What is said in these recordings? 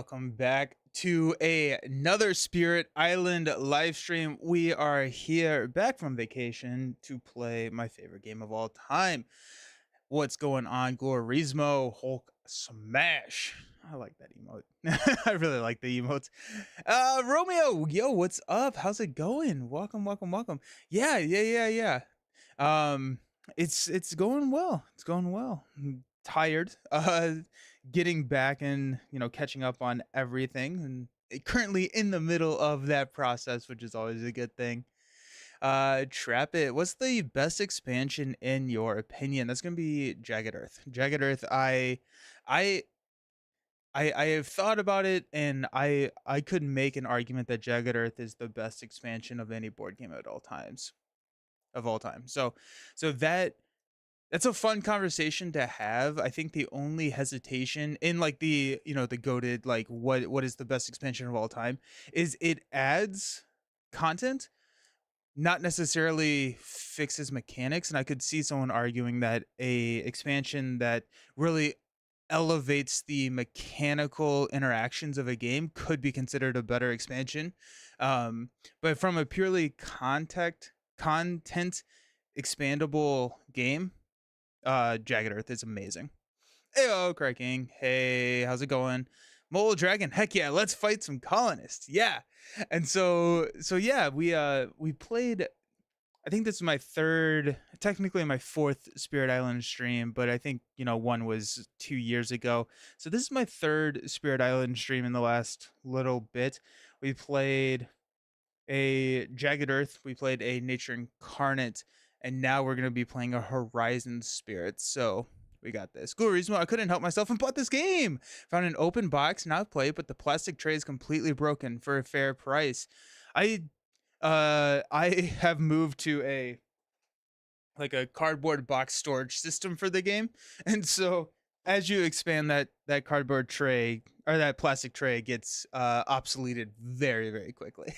welcome back to another Spirit Island live stream. We are here back from vacation to play my favorite game of all time. What's going on, Glorismo Hulk Smash? I like that emote. I really like the emotes. Romeo, yo, what's up? How's it going? Welcome, welcome, welcome. Yeah. Um, it's going well. It's going well. I'm tired. Getting back and catching up on everything, and currently in the middle of that process, which is always a good thing. Trap it. What's the best expansion in your opinion? That's gonna be Jagged Earth. Jagged Earth. I, I have thought about it, and I could make an argument that Jagged Earth is the best expansion of any board game at all times, of all time. So that's a fun conversation to have. I think the only hesitation in like the goated like what is the best expansion of all time is it adds content, not necessarily fixes mechanics. And I could see someone arguing that a expansion that really elevates the mechanical interactions of a game could be considered a better expansion. But from a purely content expandable game, Jagged Earth is amazing. Heyo, Cracking. Hey, how's it going? Mole Dragon. Heck yeah, let's fight some colonists. Yeah. And so yeah, we played. I think this is my third, technically my fourth Spirit Island stream, but I think one was 2 years ago. So this is my third Spirit Island stream in the last little bit. We played a Jagged Earth, we played a Nature Incarnate, and now we're gonna be playing a Horizon Spirit. So we got this. Glorismo, I couldn't help myself and bought this game. Found an open box, not played, but the plastic tray is completely broken for a fair price. I have moved to a cardboard box storage system for the game, and so as you expand that cardboard tray or that plastic tray gets obsoleted very very quickly.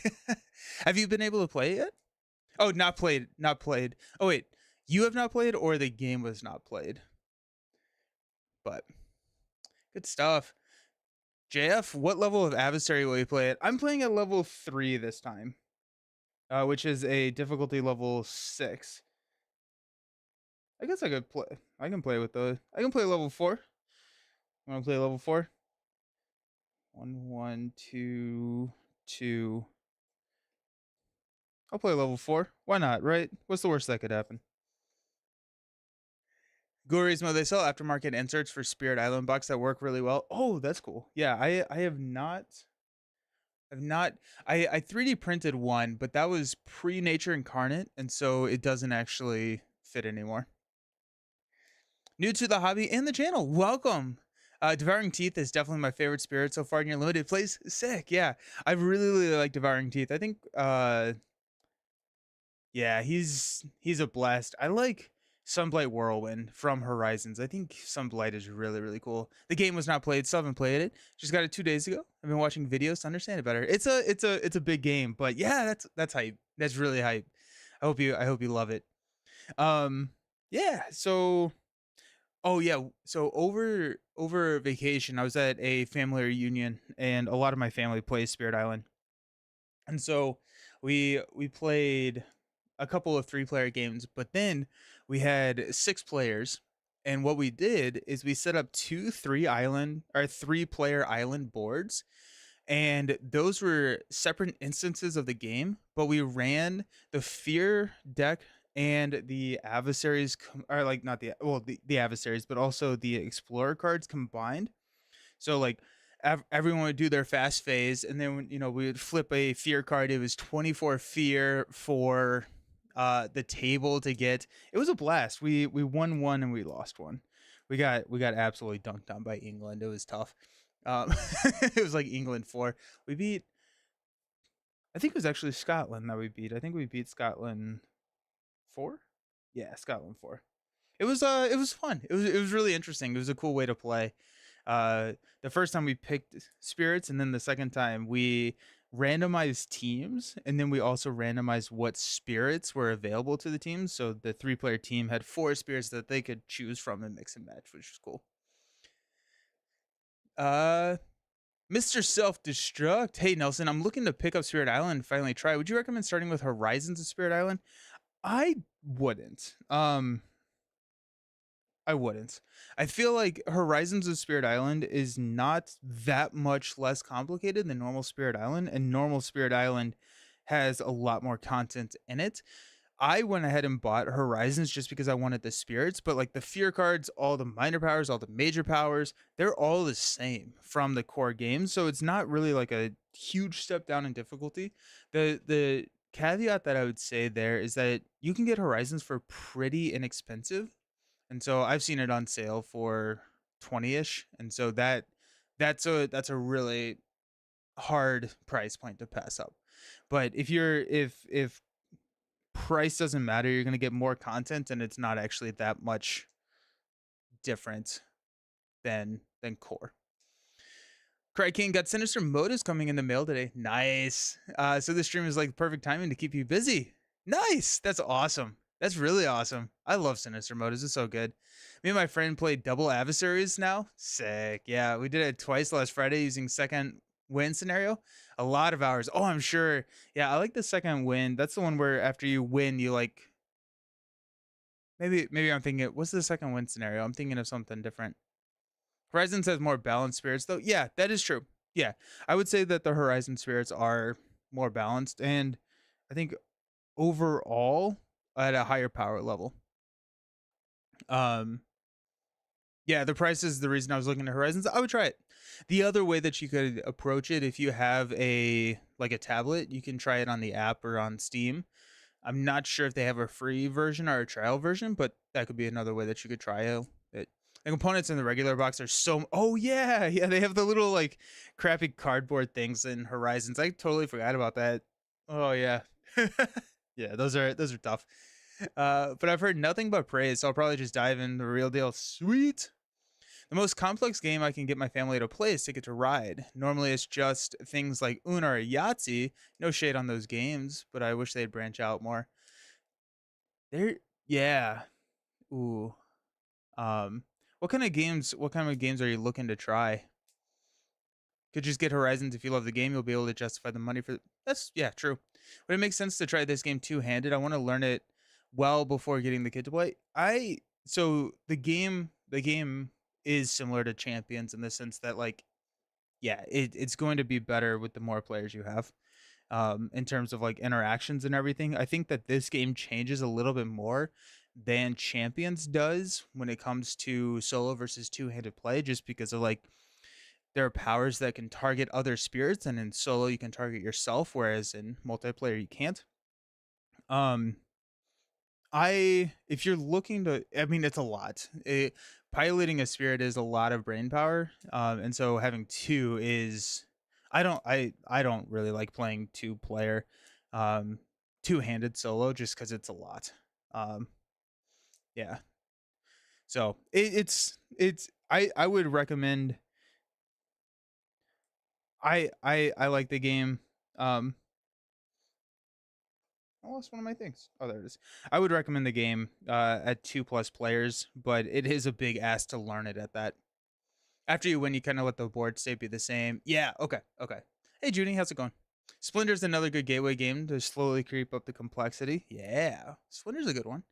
Have you been able to play it yet? Oh, not played. Oh wait, you have not played, or the game was not played. But good stuff. JF, what level of adversary will you play it? I'm playing at level 3 this time, which is a difficulty level 6. I guess I could play. I can play with the. I can play level 4. Want to play level 4? 1, 1, 2, 2. I'll play level 4. Why not, right? What's the worst that could happen? Gurismo, they sell aftermarket inserts for Spirit Island bucks that work really well. Oh, that's cool. Yeah, I have not. I've not. I 3D printed one, but that was pre Nature Incarnate, and so it doesn't actually fit anymore. New to the hobby and the channel, welcome. Devouring Teeth is definitely my favorite spirit so far in your limited plays. Sick, yeah. I really like Devouring Teeth. I think yeah, he's a blast. I like Sunblight Whirlwind from Horizons. I think Sunblight is really cool. The game was not played, still haven't played it. Just got it 2 days ago. I've been watching videos to understand it better. It's a big game, but yeah, that's hype. That's really hype. I hope you love it. Yeah, so oh yeah, so over vacation, I was at a family reunion, and a lot of my family plays Spirit Island, and so we played a couple of 3-player games, but then we had 6 players, and what we did is we set up 3-player island boards, and those were separate instances of the game, but we ran the fear deck and the adversaries or like not the adversaries, but also the explorer cards combined. So like everyone would do their fast phase, and then we would flip a fear card. It was 24 fear for the table to get. It was a blast. We won one and we lost one. We got absolutely dunked on by England. It was tough. um it was like England 4. We beat, I think it was actually Scotland that we beat. I think we beat Scotland 4. Yeah, Scotland 4. It was fun. It was really interesting. It was a cool way to play. The first time we picked spirits, and then the second time we randomized teams, and then we also randomized what spirits were available to the teams. So the 3-player team had 4 spirits that they could choose from and mix and match, which was cool. Uh Mr. Self-Destruct. Hey Nelson, I'm looking to pick up Spirit Island and finally try. Would you recommend starting with Horizons of Spirit Island? I wouldn't. I wouldn't. I feel like Horizons of Spirit Island is not that much less complicated than normal Spirit Island, and normal Spirit Island has a lot more content in it. I went ahead and bought Horizons just because I wanted the spirits, but like the fear cards, all the minor powers, all the major powers, they're all the same from the core game. So it's not really like a huge step down in difficulty. The caveat that I would say there is that you can get Horizons for pretty inexpensive. And so I've seen it on sale for 20ish. And so that's a really hard price point to pass up. But if price doesn't matter, you're going to get more content and it's not actually that much different than core. Cry King got Sinister Motives coming in the mail today. Nice. So this stream is like perfect timing to keep you busy. Nice. That's awesome. That's really awesome. I love Sinister Motives. It's so good. Me and my friend played double adversaries now. Sick. Yeah, we did it twice last Friday using second win scenario. A lot of hours. Oh, I'm sure. Yeah, I like the second win. That's the one where after you win, you like maybe I'm thinking what's the second win scenario? I'm thinking of something different. Horizons has more balanced spirits though. Yeah, that is true. Yeah. I would say that the Horizon spirits are more balanced and I think overall at a higher power level. Um yeah, the price is the reason I was looking at Horizons. I would try it. The other way that you could approach it if you have a like a tablet, you can try it on the app or on Steam. I'm not sure if they have a free version or a trial version, but that could be another way that you could try it. The components in the regular box are so. Oh yeah, yeah. They have the little like crappy cardboard things in Horizons. I totally forgot about that. Oh yeah, yeah. Those are tough. But I've heard nothing but praise, so I'll probably just dive in the real deal. Sweet. The most complex game I can get my family to play is Ticket to Ride. Normally, it's just things like Uno or Yahtzee. No shade on those games, but I wish they'd branch out more. There, yeah. Ooh. Um, what kind of games? What kind of games are you looking to try? Could just get Horizons if you love the game. You'll be able to justify the money for. That's yeah, true. But it makes sense to try this game two-handed. I want to learn it well before getting the kid to play. The game is similar to Champions in the sense that like yeah, it's going to be better with the more players you have. In terms of like interactions and everything. I think that this game changes a little bit more than Champions does when it comes to solo versus two-handed play, just because of like there are powers that can target other spirits, and in solo you can target yourself, whereas in multiplayer you can't. Um, I if you're looking to, I mean, it's a lot. Piloting a spirit is a lot of brain power, and so having two is, I don't really like playing two player, um, two handed solo just because it's a lot. Um, yeah, so I would recommend. I like the game. Um, I lost one of my things. Oh, there it is. I would recommend the game at 2+ players, but it is a big ask to learn it at that. After you win, you kind of let the board state be the same. Yeah, okay, okay. Hey, Junie, how's it going? Splinter's another good gateway game to slowly creep up the complexity. Yeah, Splinter's a good one.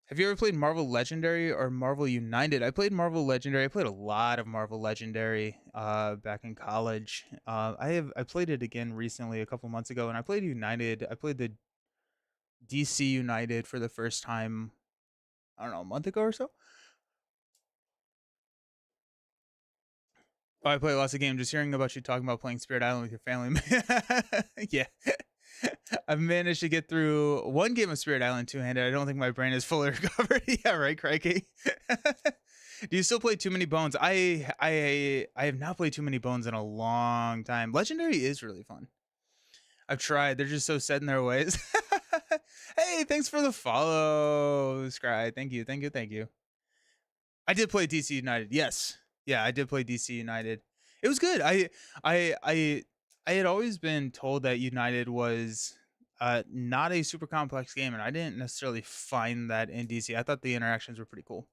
Have you ever played Marvel Legendary or Marvel United? I played Marvel Legendary. I played a lot of Marvel Legendary back in college. I played it again recently a couple months ago, and I played United. I played the DC United for the first time, I don't know, a month ago or so. Oh, I play lots of games. Just hearing about you talking about playing Spirit Island with your family. Yeah. I've managed to get through one game of Spirit Island two-handed. I don't think my brain is fully recovered. Yeah, right, Crikey. Do you still play Too Many Bones? I have not played Too Many Bones in a long time. Legendary is really fun. I've tried. They're just so set in their ways. Hey, thanks for the follow, Scry. Thank you, thank you, thank you. I did play DC United. Yes. Yeah, I did play DC United. It was good. I had always been told that United was not a super complex game, and I didn't necessarily find that in DC. I thought the interactions were pretty cool.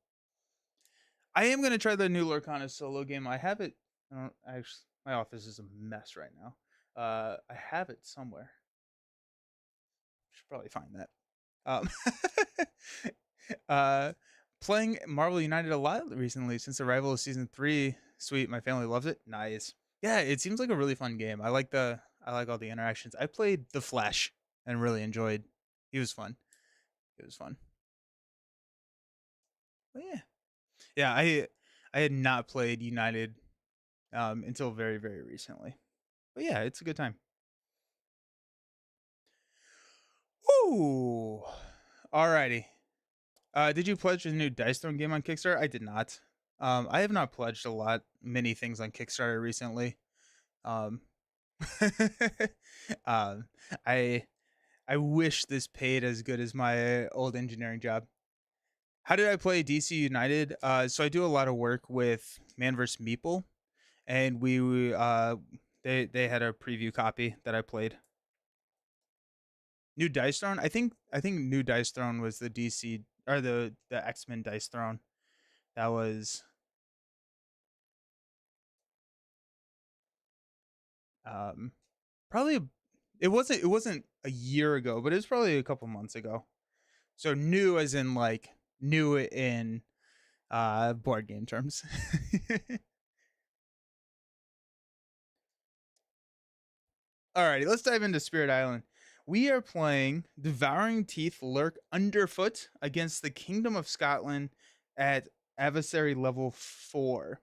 I am gonna try the new Lorcana solo game. I have it. I don't actually. My office is a mess right now. I have it somewhere. Should probably find that. Um, uh, playing Marvel United a lot recently since arrival of season 3. Sweet, my family loves it. Nice. Yeah, it seems like a really fun game. I like all the interactions. I played The Flash and really enjoyed. He was fun. It was fun. But yeah. Yeah, I had not played United until very very recently. But yeah, it's a good time. Woo! Alrighty. Did you pledge a new Dice Throne game on Kickstarter? I did not. I have not pledged many things on Kickstarter recently. Um, um, I I wish this paid as good as my old engineering job. How did I play DC United? So I do a lot of work with Man vs. Meeple, and they had a preview copy that I played. New Dice Throne. I think New Dice Throne was the DC or the X-Men Dice Throne. That was um probably it wasn't a year ago, but it was probably a couple months ago. So new as in like new in board game terms. Alrighty, let's dive into Spirit Island. We are playing Devouring Teeth Lurk Underfoot against the Kingdom of Scotland at adversary level 4.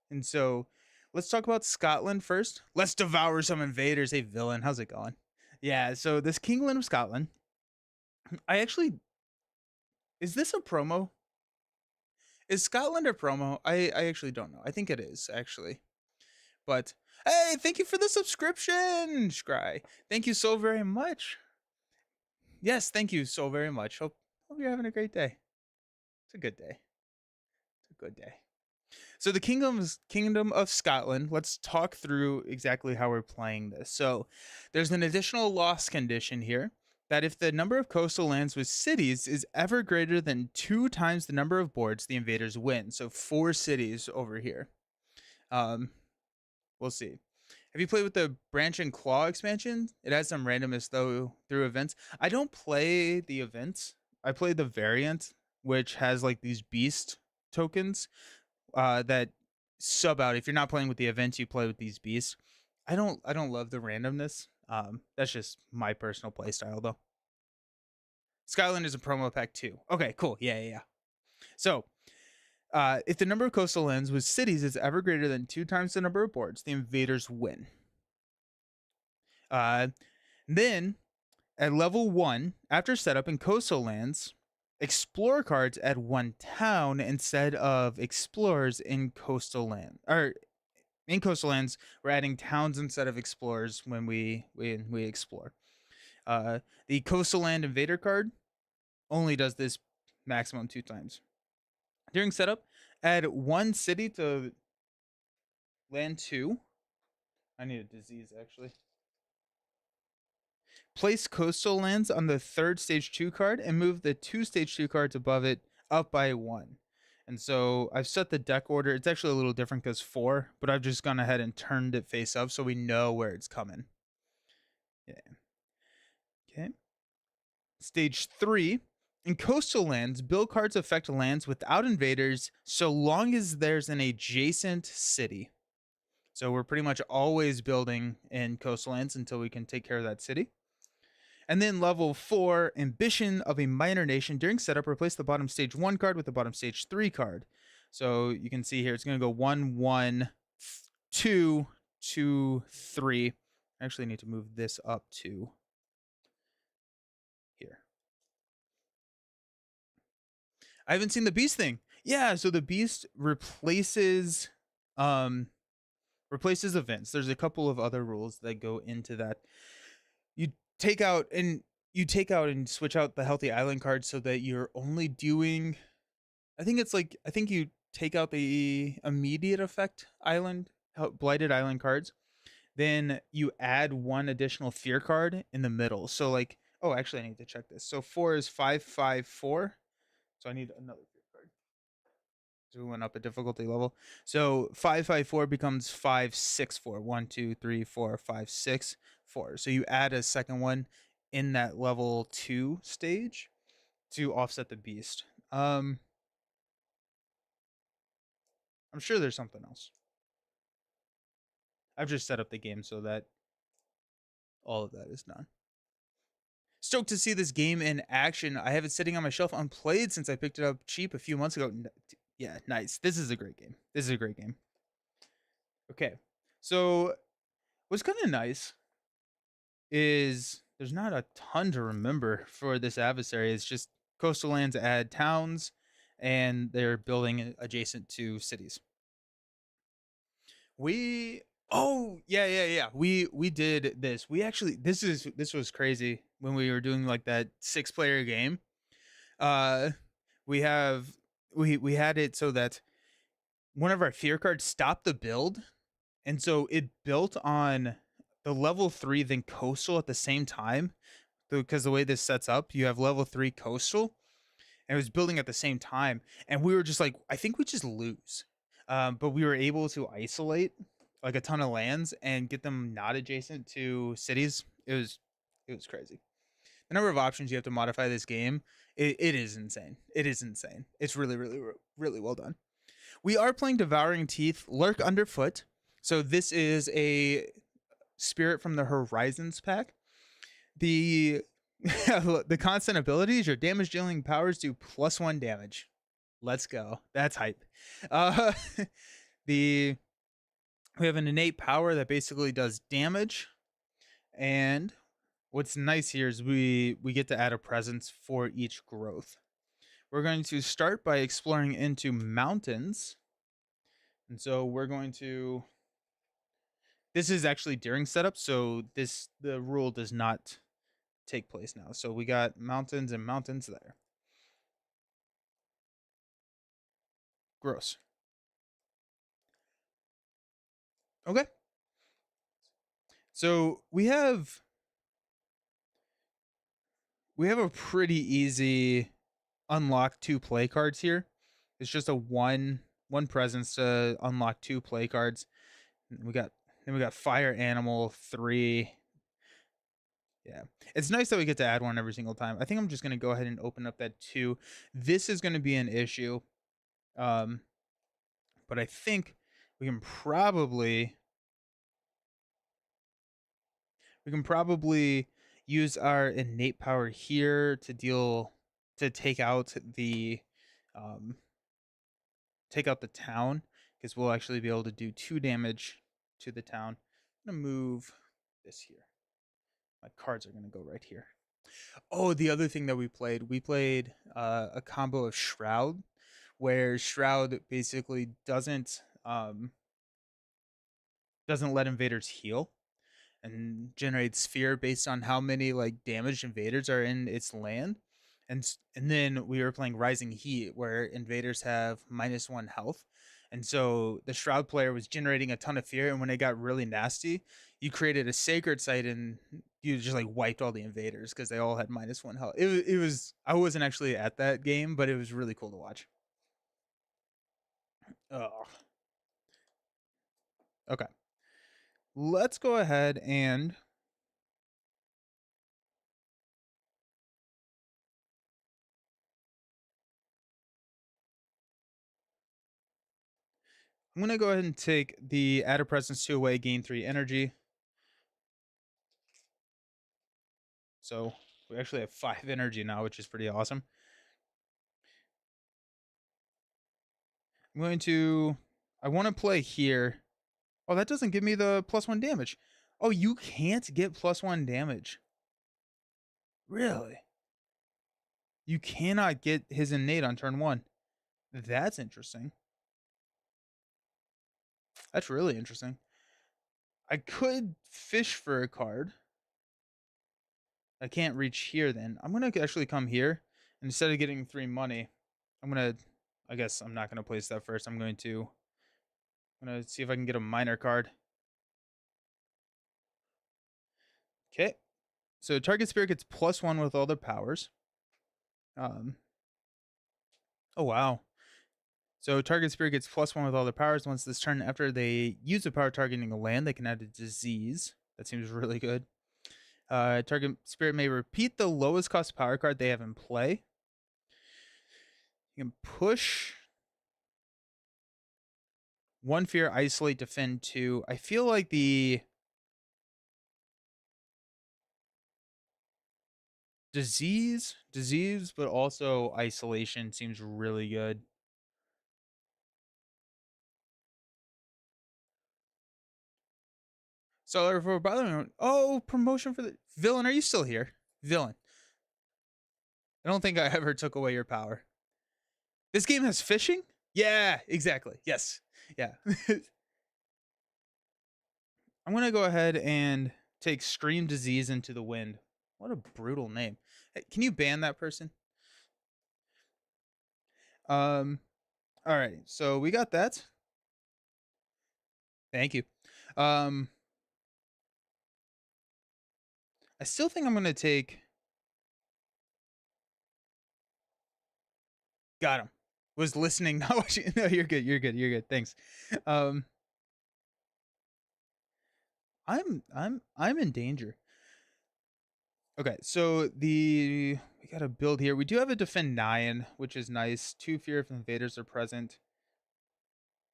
And so let's talk about Scotland first. Let's devour some invaders. Hey, villain, how's it going? Yeah, so this Kingland of Scotland, I actually, is this a promo? Is Scotland a promo? I actually don't know. I think it is, actually. But hey, thank you for the subscription, Scry. Thank you so very much. Yes, thank you so very much. Hope you're having a great day. It's a good day. It's a good day. So the Kingdom of Scotland. Let's talk through exactly how we're playing this. So there's an additional loss condition here that if the number of coastal lands with cities is ever greater than 2 times the number of boards, the invaders win. So 4 cities over here. Um, we'll see. Have you played with the Branch and Claw expansion? It has some randomness though through events. I don't play the events. I play the variant, which has like these beast tokens that sub out. If you're not playing with the events, you play with these beasts. I don't love the randomness. That's just my personal play style though. Skyland is a promo pack too. Okay, cool. Yeah. So if the number of coastal lands with cities is ever greater than 2 times the number of boards, the invaders win. Uh, then at level 1, after setup in coastal lands, explore cards add 1 town instead of explorers in coastal land. Or in coastal lands, we're adding towns instead of explorers when we explore. The coastal land invader card only does this maximum 2 times. During setup, add 1 city to land 2. I need a disease actually. Place coastal lands on the 3rd stage 2 card and move the 2 stage 2 cards above it up by 1. And so I've set the deck order. It's actually a little different because 4, but I've just gone ahead and turned it face up so we know where it's coming. Yeah. Okay. Stage 3. In coastal lands, build cards affect lands without invaders so long as there's an adjacent city. So we're pretty much always building in coastal lands until we can take care of that city. And then level 4, Ambition of a Minor Nation. During setup, replace the bottom stage 1 card with the bottom stage 3 card. So you can see here, it's going to go 1, 1, 2, 2, 3. I actually need to move this up to here. I haven't seen the beast thing. Yeah, so the beast replaces events. There's a couple of other rules that go into that. You take out and switch out the healthy island card so that you're only doing I think you take out the immediate effect island blighted island cards. Then you add 1 additional fear card in the middle. So like, oh, actually I need to check this. So 4 is 5, 5, 4. So I need another fear card. We went up a difficulty level. So 554 becomes 564. 1, 2, 3, 4, 5, 6, 4. So you add a second one in that level 2 stage to offset the beast. I'm sure there's something else. I've just set up the game so that all of that is done. Stoked to see this game in action. I have it sitting on my shelf unplayed since I picked it up cheap a few months ago. Yeah, nice. This is a great game. This is a great game. Okay. So what's kind of nice is there's not a ton to remember for this adversary. It's just coastal lands add towns and they're building adjacent to cities. We yeah. We did this. We actually this was crazy when we were doing like that 6-player game. Uh we have we had it so that one of our fear cards stopped the build, and so it built on the level 3 then coastal at the same time, because the way this sets up, you have level 3 coastal and it was building at the same time, and we were just like, I think we just lose. But we were able to isolate like a ton of lands and get them not adjacent to cities. It was crazy. The number of options you have to modify this game, it is insane. It is insane. It's really well done. We are playing Devouring Teeth, Lurk Underfoot. So this is a spirit from the Horizons pack. The the constant abilities, your damage dealing powers do +1 damage. Let's go. That's hype. Uh, we have an innate power that basically does damage, and what's nice here is we get to add a presence for each growth. We're going to start by exploring into mountains, and so we're going to. This is actually during setup, so the rule does not take place now. So we got mountains and mountains there. Gross. Okay. So we have a pretty easy unlock 2 play cards here. It's just a one presence to unlock 2 play cards. We got fire animal 3. Yeah. It's nice that we get to add one every single time. I think I'm just going to go ahead and open up that 2. This is going to be an issue. But I think we can probably use our innate power here to take out the town, because we'll actually be able to do 2 damage to the town. I'm gonna move this here. My cards are gonna go right here. Oh, the other thing that we played a combo of Shroud, where Shroud basically doesn't let invaders heal, and generates fear based on how many like damaged invaders are in its land. And then we were playing Rising Heat, where invaders have -1 health, and so the Shroud player was generating a ton of fear, and when it got really nasty, you created a sacred site and you just like wiped all the invaders because they all had -1 health. It was I wasn't actually at that game, but it was really cool to watch. Oh, okay. Let's go ahead and I'm gonna go ahead and take the add a presence 2 away, gain 3 energy. So we actually have 5 energy now, which is pretty awesome. I want to play here. Oh, that doesn't give me the +1 damage. Oh, you can't get +1 damage. Really? You cannot get his innate on turn 1. That's interesting. That's really interesting. I could fish for a card. I can't reach here then. I'm going to actually come here. And instead of getting 3 money, I guess I'm not going to place that first. I'm going to see if I can get a minor card. Okay. So target spirit gets +1 with all their powers. Oh wow. So target spirit gets +1 with all their powers. Once this turn, after they use a power targeting a land, they can add a disease. That seems really good. Target spirit may repeat the lowest cost power card they have in play. You can push 1 fear, isolate, defend 2. I feel like the disease, but also isolation seems really good. So for bothering, oh, promotion for the villain. Are you still here, villain? I don't think I ever took away your power. This game has fishing. Yeah, exactly. Yes. Yeah. I'm gonna go ahead and take Stream Disease into the Wind. What a brutal name. Hey, can you ban that person? Um. All right. So we got that. Thank you. Um. I still think I'm gonna take. Got him. Was listening, not watching. No, you're good. You're good. You're good. Thanks. Um. I'm in danger. Okay, so we got to build here. We do have a defend 9, which is nice. 2 fear if invaders are present.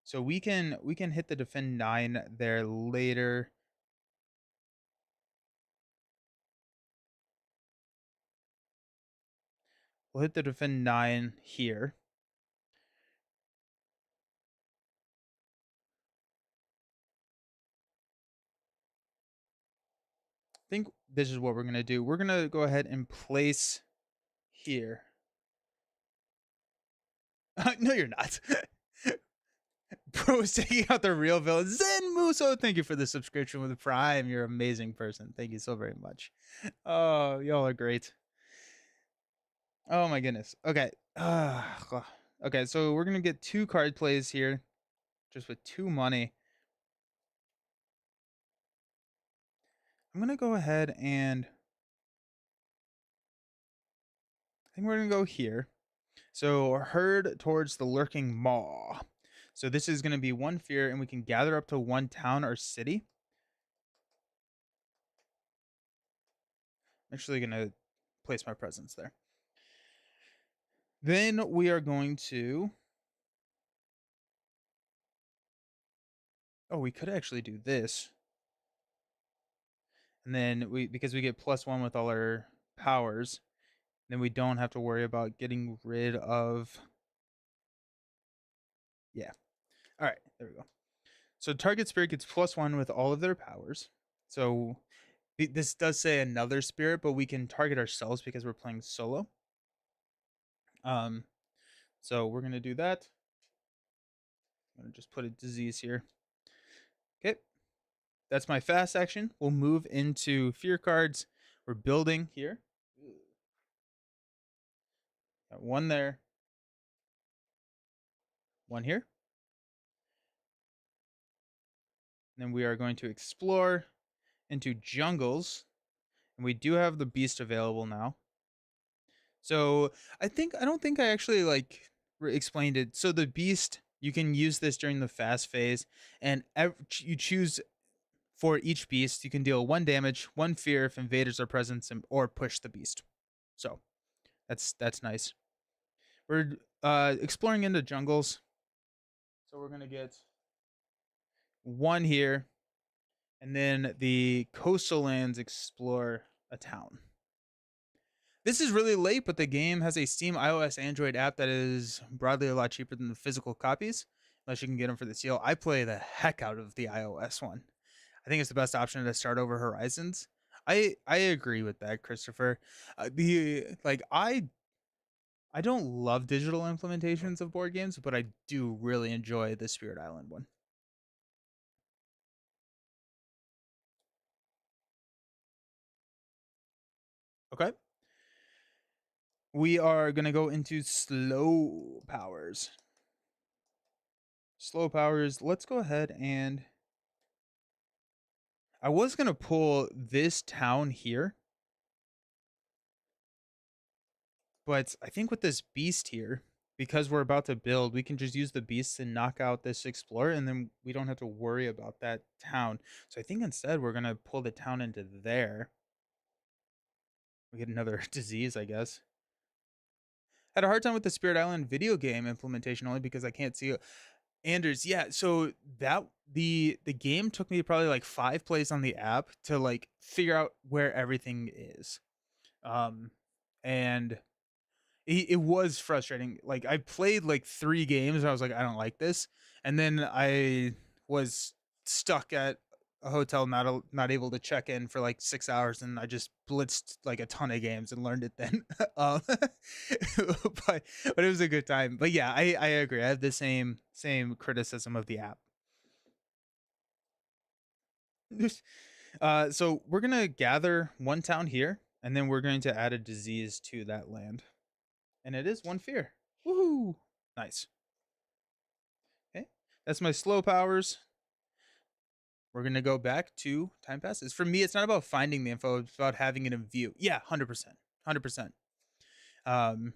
So we can hit the defend 9 there later. We'll hit the defend 9 here. I think this is what we're going to do. We're going to go ahead and place here. No, you're not. Bro is taking out the real villain. Zen Muso, thank you for the subscription with Prime. You're an amazing person. Thank you so very much. Oh, y'all are great. Oh my goodness. Okay. Okay, so we're gonna get 2 card plays here, just with 2 money. I'm gonna go ahead and I think we're gonna go here. So herd towards the lurking maw. So this is gonna be 1 fear, and we can gather up to 1 town or city. I'm actually gonna place my presence there. Then we are going to. Oh, we could actually do this. And then because we get +1 with all our powers, then we don't have to worry about getting rid of. Yeah. All right, there we go. So target spirit gets +1 with all of their powers. So this does say another spirit, but we can target ourselves because we're playing solo. So we're gonna do that. I'm gonna just put a disease here. Okay, that's my fast action. We'll move into fear cards. We're building here. Got 1 there, 1 here. And then we are going to explore into jungles, and we do have the beast available now. So I don't think I actually explained it. So the beast, you can use this during the fast phase, and you choose for each beast. You can deal 1 damage, 1 fear if invaders are present, or push the beast. So that's nice. We're exploring into jungles, so we're gonna get 1 here, and then the coastal lands explore a town. This is really late, but the game has a Steam iOS Android app that is broadly a lot cheaper than the physical copies, unless you can get them for the seal. I play the heck out of the iOS one. I think it's the best option to start over Horizons. I agree with that, Christopher. The like I don't love digital implementations of board games, but I do really enjoy the Spirit Island one. Okay. We are going to go into slow powers. Slow powers. Let's go ahead and I was going to pull this town here, but I think with this beast here, because we're about to build, we can just use the beasts and knock out this explorer, and then we don't have to worry about that town. So I think instead we're gonna pull the town into there. We get another disease, I guess. Had a hard time with the Spirit Island video game implementation only because I can't see it. Anders, yeah. So that the game took me probably like 5 plays on the app to like figure out where everything is. Um, and it was frustrating. Like I played like 3 games and I was like, I don't like this. And then I was stuck at a hotel, not able to check in for like 6 hours, and I just blitzed like a ton of games and learned it then. But it was a good time. But yeah, I agree. I have the same criticism of the app. So we're gonna gather one town here, and then we're going to add a disease to that land. And it is 1 fear. Woohoo! Nice. Okay. That's my slow powers. We're gonna go back to time passes. For me, it's not about finding the info, it's about having it in view. Yeah, 100%. 100%. Um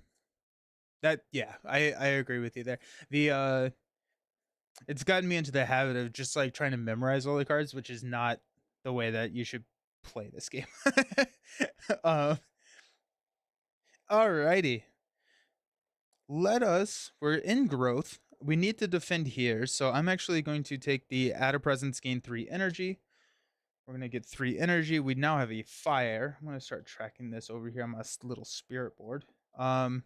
that yeah, I agree with you there. The it's gotten me into the habit of just like trying to memorize all the cards, which is not the way that you should play this game. uh Alrighty. We're in growth. We need to defend here, so I'm actually going to take the add a presence, gain 3 energy. We're going to get 3 energy. We now have a fire. I'm going to start tracking this over here on my little spirit board. Um,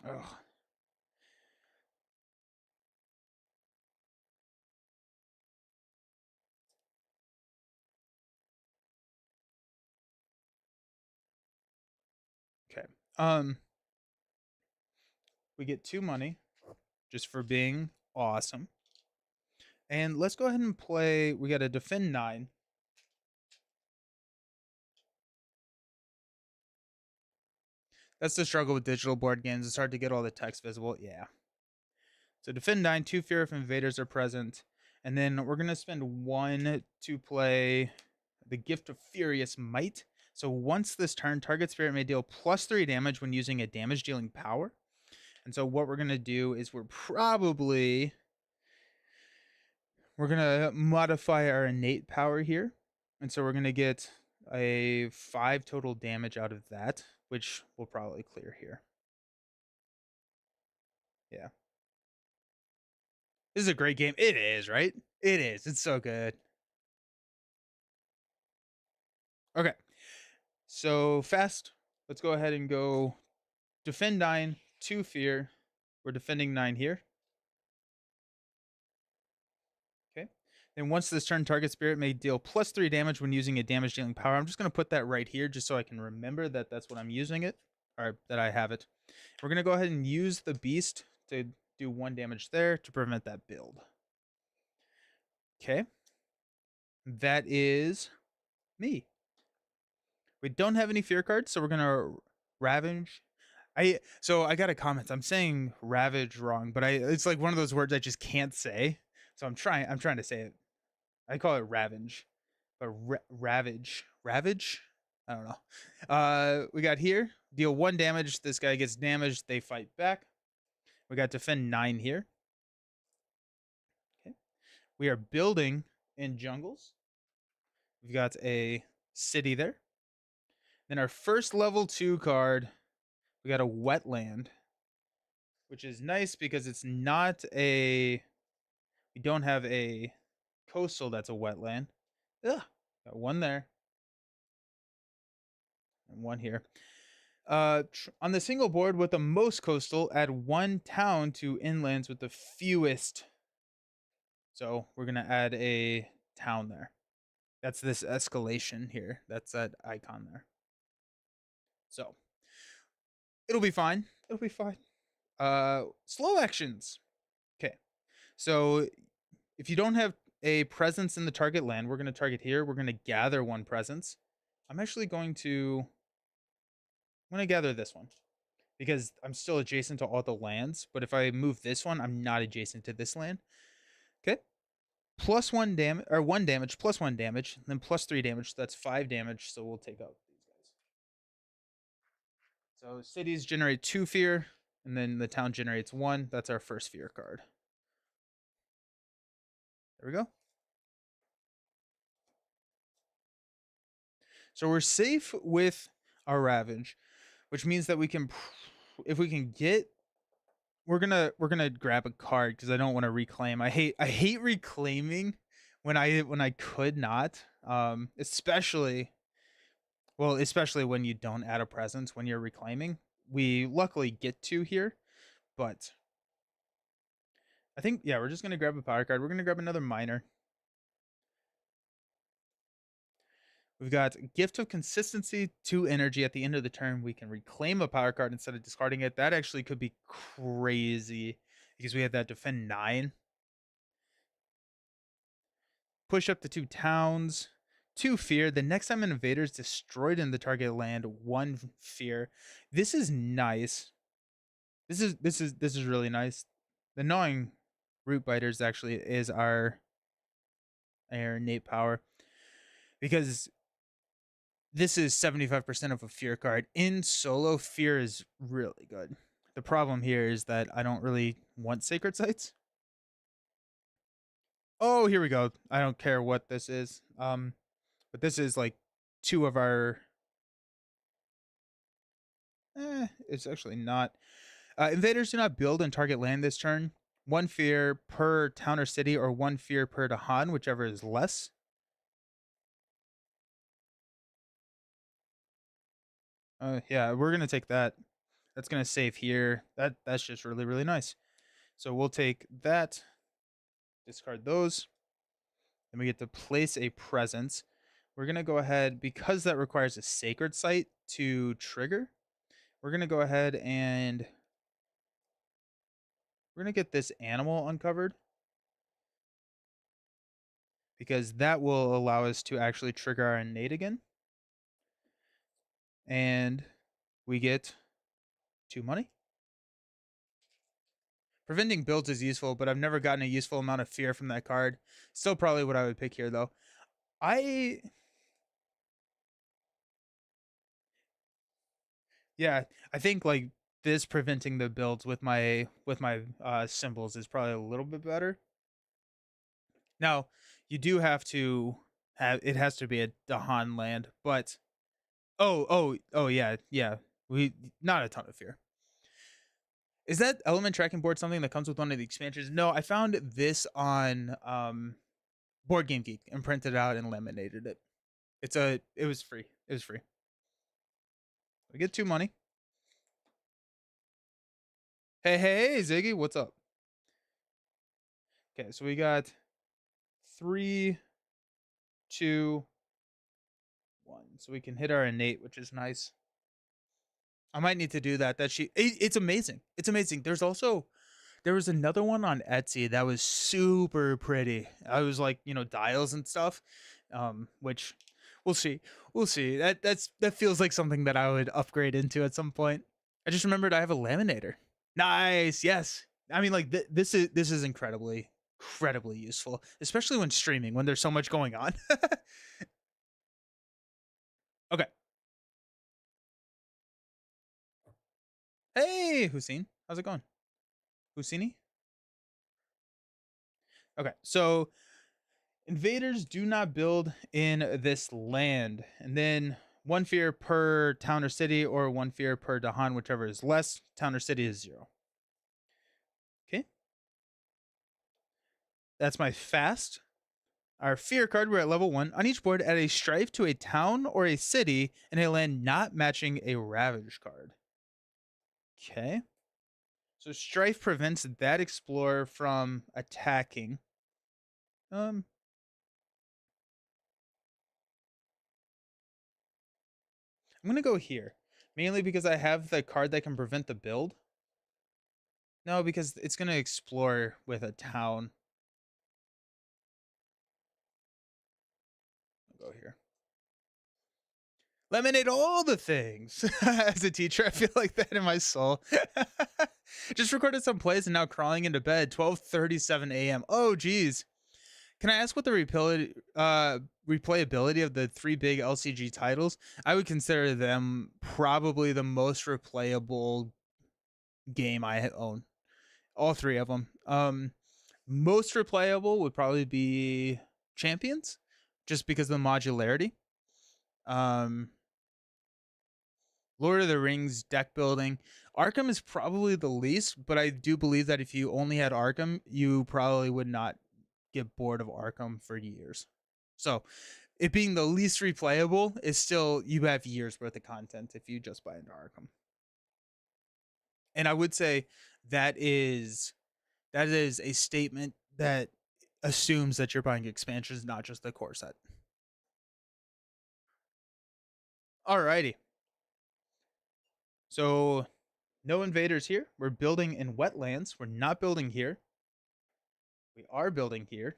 oh, okay. We get 2 money just for being awesome. And let's go ahead and play. We got to defend 9. That's the struggle with digital board games. It's hard to get all the text visible. Yeah. So defend 9, 2 fear if invaders are present. And then we're going to spend 1 to play the Gift of Furious Might. So once this turn, target spirit may deal +3 damage when using a damage dealing power. And so what we're going to do is we're going to modify our innate power here. And so we're going to get a 5 total damage out of that, which we'll probably clear here. Yeah. This is a great game. It is, right? It is. It's so good. Okay. So fast. Let's go ahead and go defend 9, 2 fear. We're defending 9 here. Okay. Then once this turn, target spirit may deal +3 damage when using a damage dealing power. I'm just going to put that right here just so I can remember that that's what I'm using it, or that I have it. We're going to go ahead and use the beast to do 1 damage there to prevent that build. Okay. That is me. We don't have any fear cards, so we're going to ravage. I got a comment. I'm saying ravage wrong, but it's like one of those words I just can't say. So I'm trying to say it. I call it ravage, but ravage. I don't know. We got here, deal 1 damage. This guy gets damaged. They fight back. We got defend 9 here. Okay. We are building in jungles. We've got a city there. Then our first level 2 card, we got a wetland, which is nice because it's not a. We don't have a coastal that's a wetland. Ugh, got 1 there. And 1 here. On the single board with the most coastal, add 1 town to inlands with the fewest. So we're going to add a town there. That's this escalation here. That's that icon there. So it'll be fine. It'll be fine. Slow actions. Okay. So if you don't have a presence in the target land, we're going to target here. We're going to gather 1 presence. I'm actually going to gather this one because I'm still adjacent to all the lands. But if I move this one, I'm not adjacent to this land. Okay. plus 1 damage, or 1 damage, plus 1 damage, and then plus 3 damage. So that's 5 damage. So we'll take out these guys. So cities generate 2 fear, and then the town generates 1. That's our first fear card. There we go. So we're safe with our Ravage, which means that we can, if we can get, we're gonna grab a card because I don't want to reclaim. I hate reclaiming when I could not. Especially when you don't add a presence when you're reclaiming. We luckily get to here, but I think, yeah, we're just gonna grab a power card. We're gonna grab another miner. We've got Gift of Consistency, 2 energy. At the end of the turn, we can reclaim a power card instead of discarding it. That actually could be crazy because we had that defend 9. Push up the 2 towns, 2 fear. The next time an invader is destroyed in the target land, 1 fear. This is nice. This is really nice. The Gnawing Root Biters actually is our innate power, because this is 75% of a fear card. In solo, fear is really good. The problem here is that I don't really want Sacred Sites. Oh, here we go. I don't care what this is. But this is like 2 of our... it's actually not. Invaders do not build and target land this turn. 1 fear per town or city, or 1 fear per Dahan, whichever is less. Yeah, we're gonna take that. That's gonna save here. That's just really, really nice. So we'll take that, discard those, then we get to place a presence. We're gonna go ahead, because that requires a Sacred Site to trigger. We're gonna go ahead and we're gonna get this animal uncovered, because that will allow us to actually trigger our innate again. And we get 2 money. Preventing builds is useful, but I've never gotten a useful amount of fear from that card. Still probably what I would pick here, though. Yeah, I think like this preventing the builds with my symbols is probably a little bit better. Now, you do have to have, it has to be a Dahan land, but oh yeah, we not a ton of fear. Is that element tracking board something that comes with one of the expansions? No, I found this on Board Game Geek and printed it out and laminated it. It was free. It was free. We get 2 money. Hey, Ziggy, what's up? Okay, so we got 3, 2, 1. So we can hit our innate, which is nice. I might need to do that. It's amazing. It's amazing. There was another one on Etsy that was super pretty. I was like, dials and stuff. Which we'll see. We'll see. That feels like something that I would upgrade into at some point. I just remembered I have a laminator. Nice. Yes. I mean, like this is incredibly useful, especially when streaming, when there's so much going on. Okay. Hey, Hussein. How's it going? Husseini? Okay. So invaders do not build in this land. And then 1 fear per town or city, or 1 fear per Dahan, whichever is less. Town or city is 0. Okay. That's my fast. Our fear card, we're at level 1. On each board, add a strife to a town or a city and a land not matching a Ravage card. Okay. So strife prevents that explorer from attacking. I'm gonna go here, mainly because I have the card that can prevent the build. No, because it's gonna explore with a town. I'll go here. Lemonade all the things. As a teacher, I feel like that in my soul. Just recorded some plays and now crawling into bed. 12:37 a.m. Oh, geez. Can I ask what the replayability of the three big LCG titles? I would consider them probably the most replayable game I own. All three of them. Most replayable would probably be Champions, just because of the modularity. Um, Lord of the Rings deck building. Arkham is probably the least, but I do believe that if you only had Arkham, you probably would not get bored of Arkham for years. So, it being the least replayable is still, you have years worth of content if you just buy into Arkham. And I would say that is a statement that assumes that you're buying expansions, not just the core set. Alrighty. So no invaders here. We're building in wetlands. We're not building here. We are building here.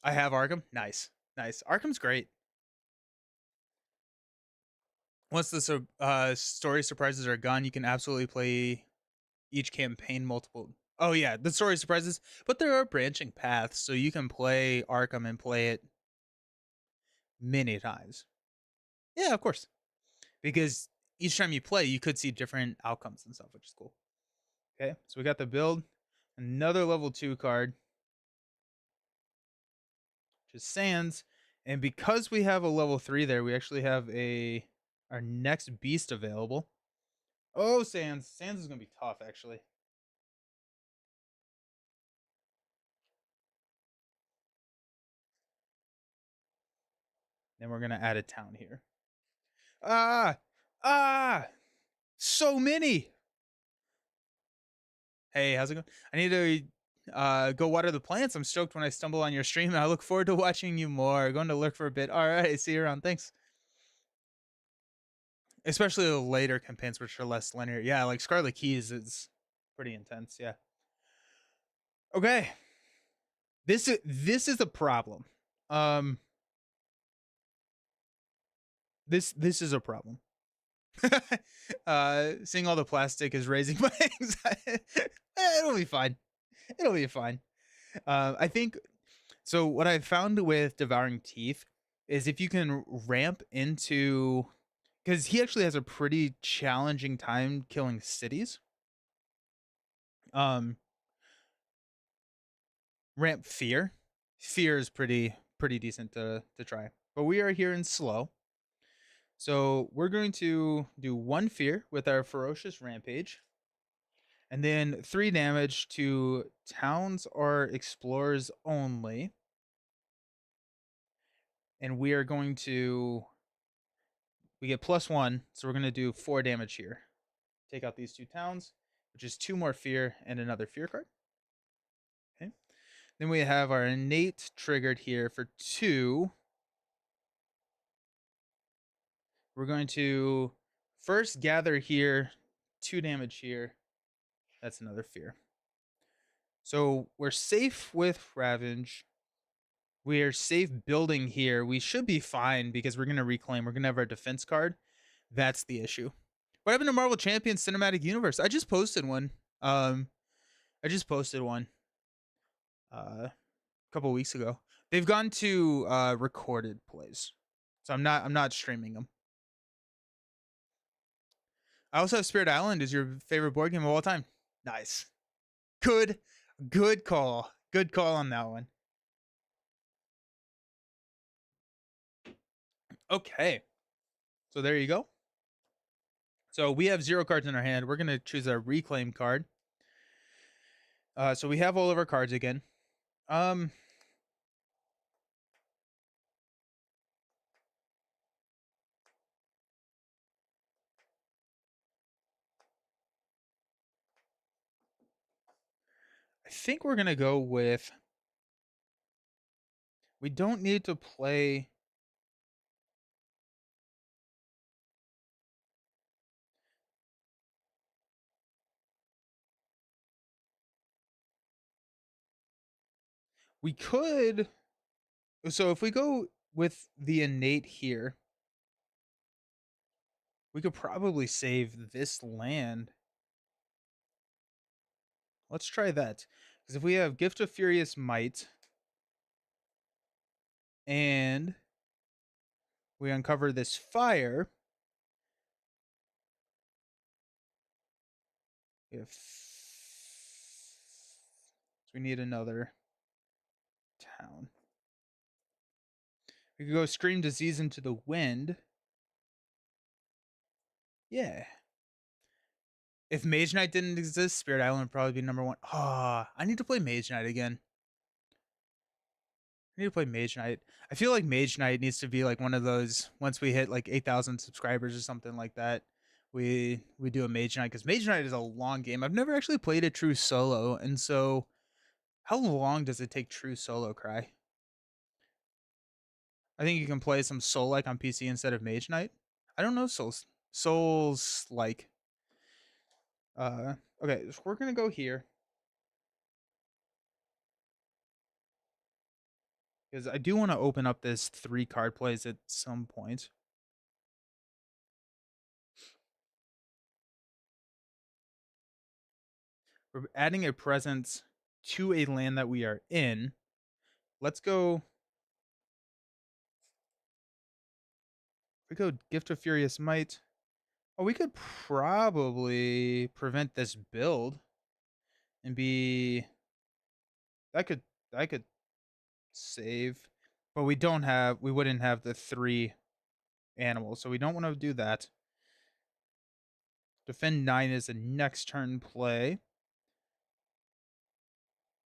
I have Arkham. Nice. Nice. Arkham's great. Once the story surprises are gone, you can absolutely play each campaign multiple. Oh yeah, the story surprises, but there are branching paths, so you can play Arkham and play it many times. Yeah, of course. Because each time you play, you could see different outcomes and stuff, which is cool. Okay, so we got the build. Another level 2 card, which is Sands. And because we have a level 3 there, we actually have our next beast available. Oh, Sands. Sands is going to be tough, actually. Then we're going to add a town here. So many. Hey, how's it going? I need to go water the plants. I'm stoked when I stumble on your stream, and I look forward to watching you more. Going to lurk for a bit. All right, see you around. Thanks. Especially the later campaigns, which are less linear. Yeah, like Scarlet Keys is pretty intense. Yeah. Okay. This is a problem. This is a problem. Seeing all the plastic is raising my anxiety. It'll be fine. It'll be fine. I think so. What I found with Devouring Teeth is if you can ramp into, because he actually has a pretty challenging time killing cities. Ramp Fear. Fear is pretty decent to try. But we are here in slow. So we're going to do 1 Fear with our Ferocious Rampage. And then 3 damage to towns or explorers only. And we are going to, we get +1, so we're going to do 4 damage here. Take out these 2 towns, which is 2 more Fear and another Fear card. Okay. Then we have our Innate triggered here for 2. We're going to first gather here, 2 damage here. That's another Fear. So we're safe with Ravage. We are safe building here. We should be fine because we're going to reclaim. We're going to have our defense card. That's the issue. What happened to Marvel Champions Cinematic Universe? I just posted one. A couple weeks ago. They've gone to recorded plays. So I'm not streaming them. I also have Spirit Island as your favorite board game of all time. Nice. Good call. Good call on that one. Okay. So there you go. So we have 0 cards in our hand. We're going to choose a reclaim card. So we have all of our cards again. I think we're going to go with, we don't need to play. We could. So if we go with the Innate here, we could probably save this land. Let's try that. Because if we have Gift of Furious Might and we uncover this fire, if we need another town. We could go Scream Disease into the Wind. Yeah. If Mage Knight didn't exist, Spirit Island would probably be number one. Ah, I need to play Mage Knight again. I need to play Mage Knight. I feel like Mage Knight needs to be like one of those, once we hit like 8,000 subscribers or something like that, we do a Mage Knight, because Mage Knight is a long game. I've never actually played a true solo, and so how long does it take true solo, Cry? I think you can play some Soul like on PC instead of Mage Knight. I don't know Souls like. Okay, so we're gonna go here because I do want to open up this 3 card plays at some point. We're adding a presence to a land that we are in. Let's go. We go Gift of Furious Might. Oh, we could probably prevent this build and be that could save, but we wouldn't have the 3 animals, so we don't want to do that. Defend 9 is a next turn play.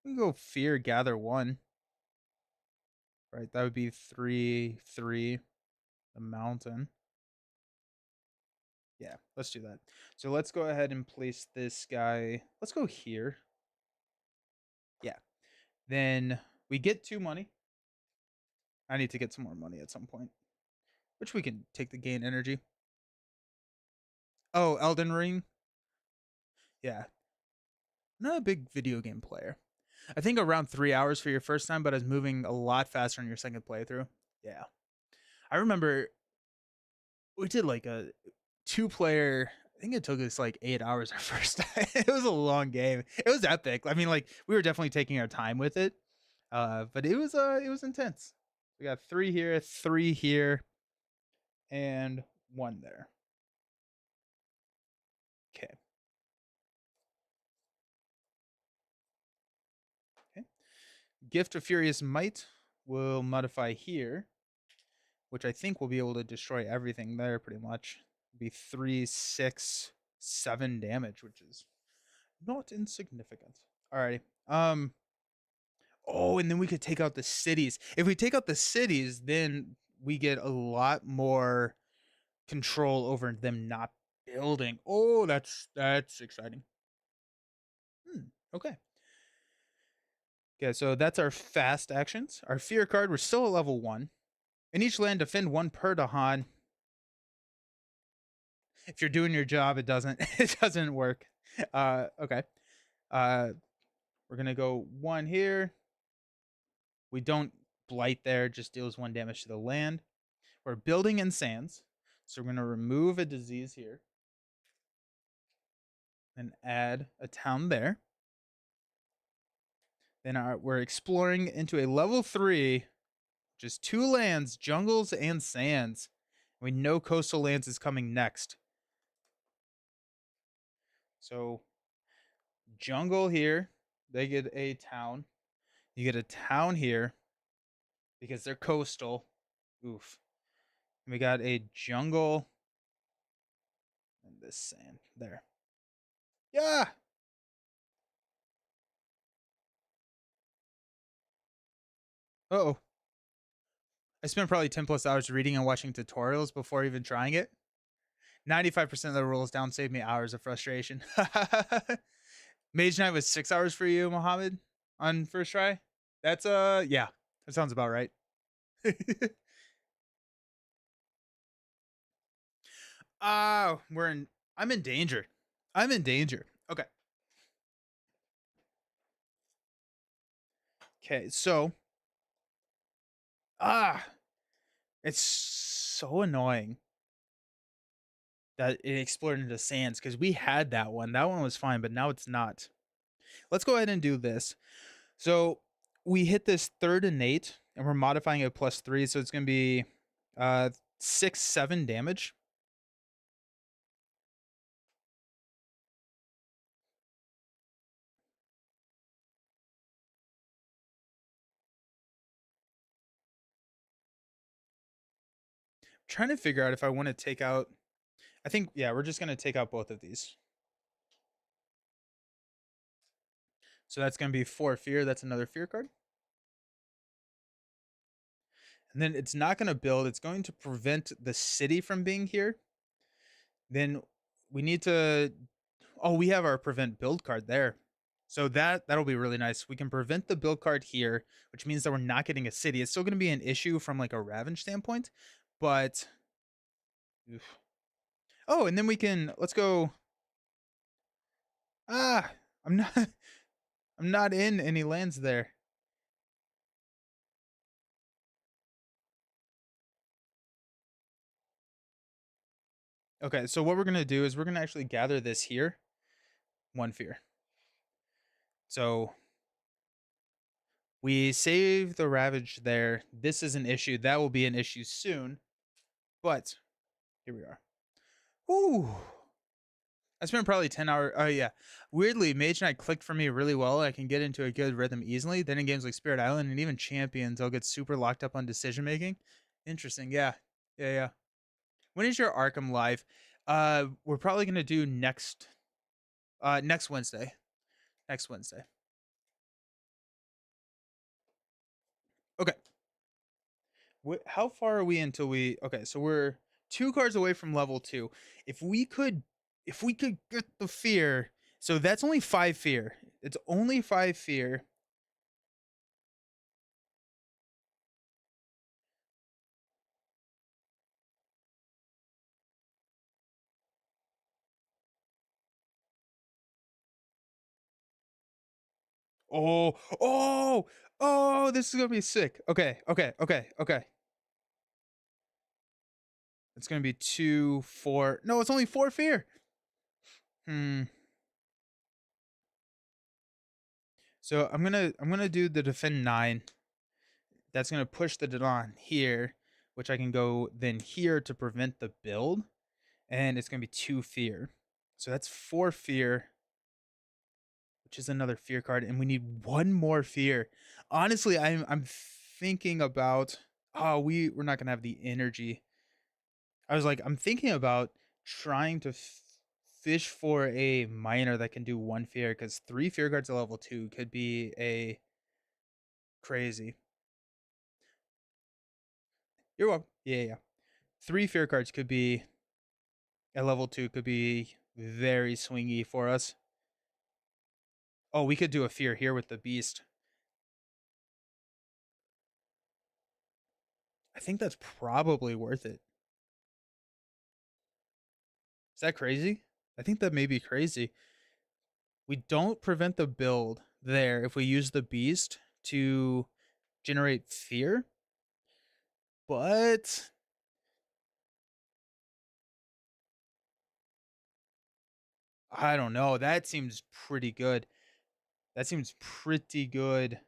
We can go Fear, gather 1. Right, that would be 3/3. The mountain. Yeah, let's do that. So let's go ahead and place this guy. Let's go here. Yeah. Then we get 2 money. I need to get some more money at some point, which we can take the gain energy. Oh, Elden Ring. Yeah. I'm not a big video game player. I think around 3 hours for your first time, but it's moving a lot faster on your second playthrough. Yeah. I remember we did like a 2-player. I think it took us like 8 hours our first time. It was a long game. It was epic. I mean, like we were definitely taking our time with it. But it was intense. We got 3 here, 3 here, and 1 there. Okay. Okay. Gift of Furious Might will modify here, which I think will be able to destroy everything there pretty much. Be 3, 6, 7 damage, which is not insignificant. Alrighty. Oh, and then we could take out the cities. If we take out the cities, then we get a lot more control over them not building. Oh, that's exciting. Okay. Okay, so that's our fast actions. Our fear card, we're still at level 1. In each land, defend 1 per Dahan. If you're doing your job, it doesn't it doesn't work. Okay. We're gonna go 1 here. We don't blight there, just deals 1 damage to the land. We're building in sands, so we're gonna remove a disease here and add a town there. Then we're exploring into a level 3, just 2 lands, jungles and sands. We know coastal lands is coming next. So jungle here, they get a town. You get a town here because they're coastal. Oof. And we got a jungle and this sand there. Yeah. Uh-oh. I spent probably 10 plus hours reading and watching tutorials before even trying it. 95% of the rules down saved me hours of frustration. Mage Knight was 6 hours for you, Mohammed, on first try. That's yeah, that sounds about right. I'm in danger. I'm in danger. Okay. Okay, so it's so annoying that it explored into sands because we had that one. That one was fine, but now it's not. let's go ahead and do this. So we hit this third innate, and we're modifying it +3, so it's going to be 6, 7 damage. Trying to figure out if I want to take out. I think, yeah, we're just going to take out both of these. So that's going to be 4 fear. That's another fear card. And then it's not going to build. It's going to prevent the city from being here. Then we need to. Oh, we have our prevent build card there. So that'll be really nice. We can prevent the build card here, which means that we're not getting a city. It's still going to be an issue from like a Ravage standpoint, but oof. Oh, and then we can let's go. Ah, I'm not I'm not in any lands there. Okay, so what we're gonna do is we're gonna actually gather this here. 1 fear. So we save the Ravage there. This is an issue. That will be an issue soon. But here we are. Ooh. I spent probably 10 hours. Oh, yeah. Weirdly, Mage Knight clicked for me really well. I can get into a good rhythm easily. Then in games like Spirit Island and even Champions, I'll get super locked up on decision making. Interesting. Yeah. Yeah, yeah. When is your Arkham live? We're probably gonna do next Wednesday. Next Wednesday. Okay. How far are we until we okay, so we're 2 cards away from level 2. If we could get the fear, so that's only 5 fear. It's only 5 fear. Oh, oh, oh, this is gonna be sick. Okay, okay, okay, okay. It's gonna be 2, 4. No, it's only 4 fear. So I'm gonna do the defend 9. That's gonna push the Dodon here, which I can go then here to prevent the build, and it's gonna be 2 fear. So that's 4 fear, which is another fear card, and we need 1 more fear. Honestly, I'm thinking about we're not gonna have the energy. I was like, I'm thinking about trying to fish for a miner that can do 1 fear because 3 fear cards at level 2 could be a crazy. You're welcome. Yeah, yeah. 3 fear cards could be at level 2 could be very swingy for us. Oh, we could do a fear here with the beast. I think that's probably worth it. Is that crazy? I think that may be crazy. We don't prevent the build there if we use the beast to generate fear, but I don't know. That seems pretty good. That seems pretty good.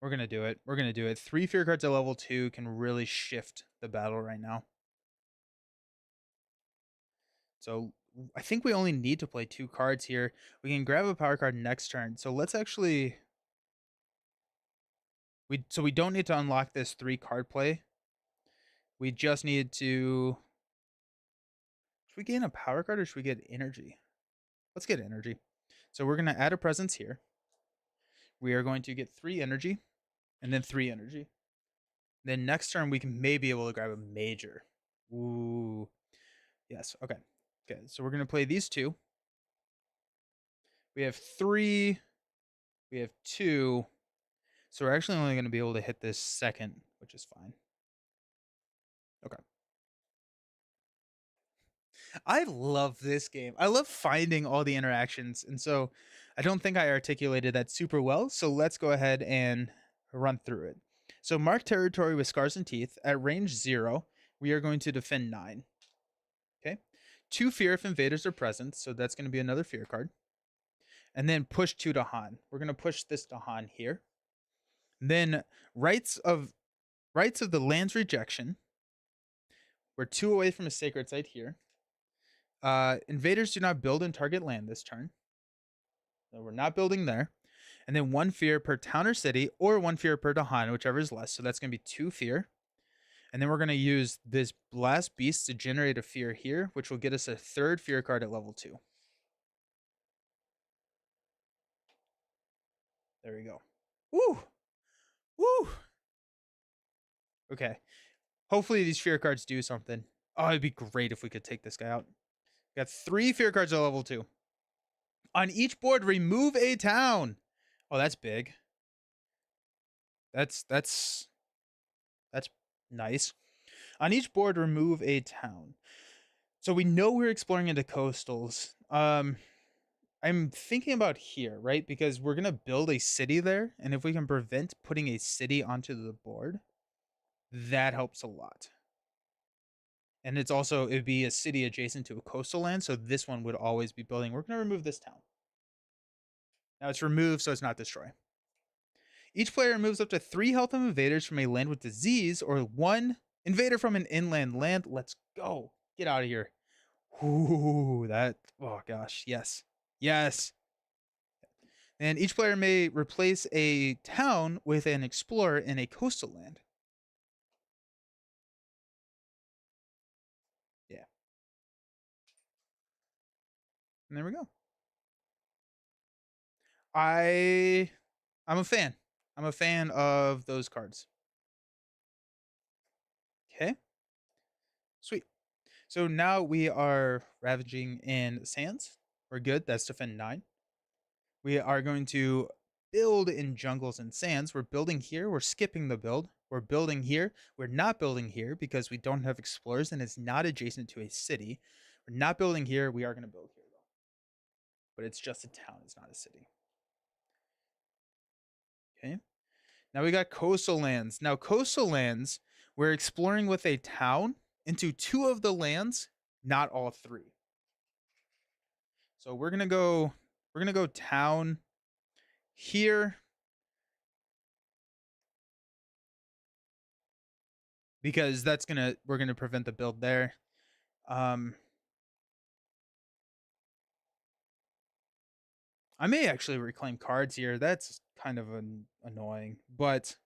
We're gonna do it. We're gonna do it. 3 fear cards at level 2 can really shift the battle right now. So I think we only need to play 2 cards here. We can grab a power card next turn. So let's actually we don't need to unlock this 3 card play. We just need to should we gain a power card or should we get energy? Let's get energy. So we're gonna add a presence here. We are going to get 3 energy and then 3 energy. Then next turn we can maybe able to grab a major. Ooh. Yes. Okay. Okay. So we're gonna play these 2. We have 3. We have 2. So we're actually only going to be able to hit this second, which is fine. Okay. I love this game. I love finding all the interactions. And so I don't think I articulated that super well. So let's go ahead and run through it. So mark territory with scars and teeth. At range 0, we are going to defend 9. Okay. 2 fear if invaders are present. So that's going to be another fear card. and then push 2 to Han. We're going to push this to Han here. Then rights of the land's rejection. We're 2 away from a sacred site here. Invaders do not build and target land this turn. So we're not building there. And then 1 fear per town or city, or 1 fear per Dahan, whichever is less. So that's going to be 2 fear. And then we're going to use this Blast Beast to generate a fear here, which will get us a 3rd fear card at level 2. There we go. Woo! Woo! Okay. Hopefully these fear cards do something. Oh, it'd be great if we could take this guy out. We got 3 fear cards at level 2. On each board, remove a town. Oh, that's big. That's nice. On each board, remove a town. So we know we're exploring into coastals. I'm thinking about here, right? Because we're going to build a city there. And if we can prevent putting a city onto the board, that helps a lot. And it's also, it'd be a city adjacent to a coastal land. So this one would always be building. We're going to remove this town. Now it's removed, so it's not destroy. Each player removes up to 3 health of invaders from a land with disease, or 1 invader from an inland land. Let's go. Get out of here. Ooh, that, oh gosh, yes. Yes. And each player may replace a town with an explorer in a coastal land. Yeah. And there we go. I'm a fan. I'm a fan of those cards. Okay. Sweet. So now we are ravaging in sands. We're good. That's defend 9. We are going to build in jungles and sands. We're building here. We're skipping the build. We're building here. We're not building here because we don't have explorers and it's not adjacent to a city. We're not building here. We are going to build here though. But it's just a town. It's not a city. Okay. Now we got coastal lands. Now coastal lands, we're exploring with a town into 2 of the lands, not all 3. So we're going to go town here. Because we're gonna prevent the build there. I may actually reclaim cards here. That's kind of annoying, but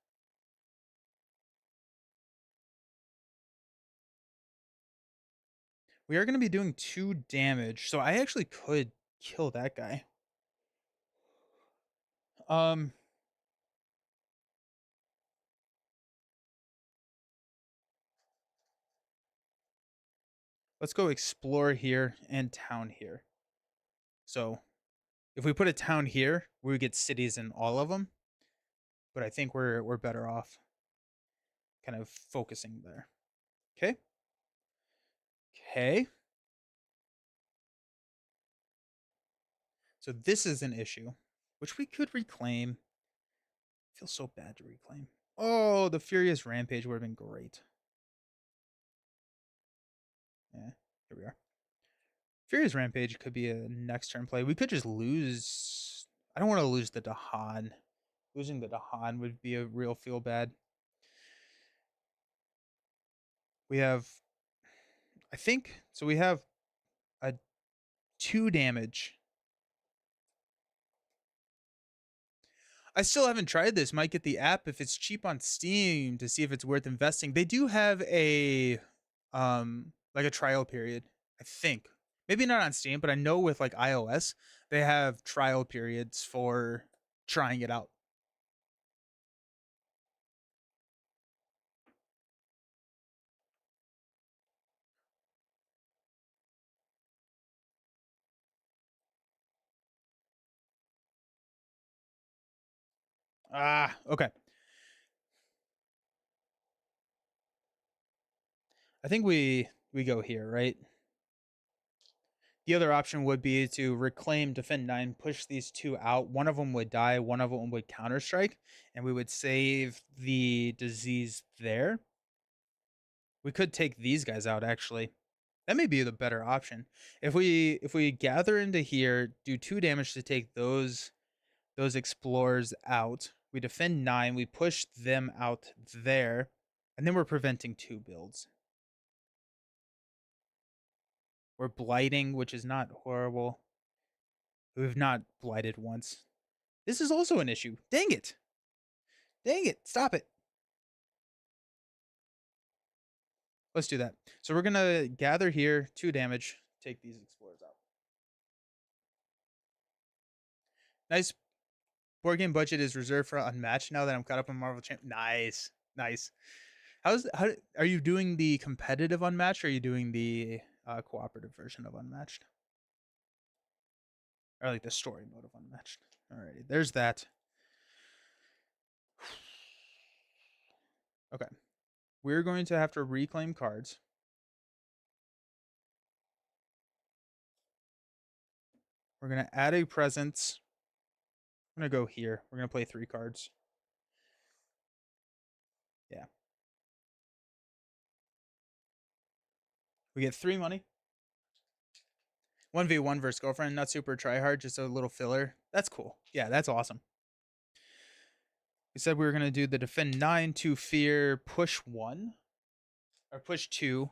we are going to be doing 2 damage, so I actually could kill that guy. Let's go explore here and town here. So if we put a town here, we would get cities in all of them. But I think we're better off kind of focusing there. Okay. Okay. So this is an issue, which we could reclaim. I feel so bad to reclaim. Oh, the Furious Rampage would have been great. Yeah, here we are. Furious Rampage could be a next turn play. We could just lose. I don't want to lose the Dahan. Losing the Dahan would be a real feel bad. We have, I think, so we have a 2 damage. I still haven't tried this. Might get the app if it's cheap on Steam to see if it's worth investing. They do have a like a trial period, I think. Maybe not on Steam, but I know with like iOS, they have trial periods for trying it out. Ah, okay. I think we go here, right? The other option would be to reclaim defend 9, push these 2 out. One of them would die, one of them would counter strike, and we would save the disease there. We could take these guys out actually. That may be the better option. If we gather into here, do 2 damage to take those explorers out. We defend 9, we push them out there, and then we're preventing 2 builds. We're blighting, which is not horrible. We've not blighted once. This is also an issue. Dang it. Dang it. Stop it. Let's do that. So we're going to gather here, 2 damage, take these explorers out. Nice. Board game budget is reserved for Unmatched now that I'm caught up on Marvel Champ. Nice. Nice. How are you doing the competitive Unmatched, or are you doing the cooperative version of Unmatched? Or like the story mode of Unmatched. Alrighty, there's that. Okay. We're going to have to reclaim cards. We're going to add a presence. I'm going to go here. We're going to play 3 cards. Yeah. We get 3 money. 1v1 versus girlfriend. Not super try hard, just a little filler. That's cool. Yeah, that's awesome. We said we were going to do the defend 9 to fear push 1. Or push 2.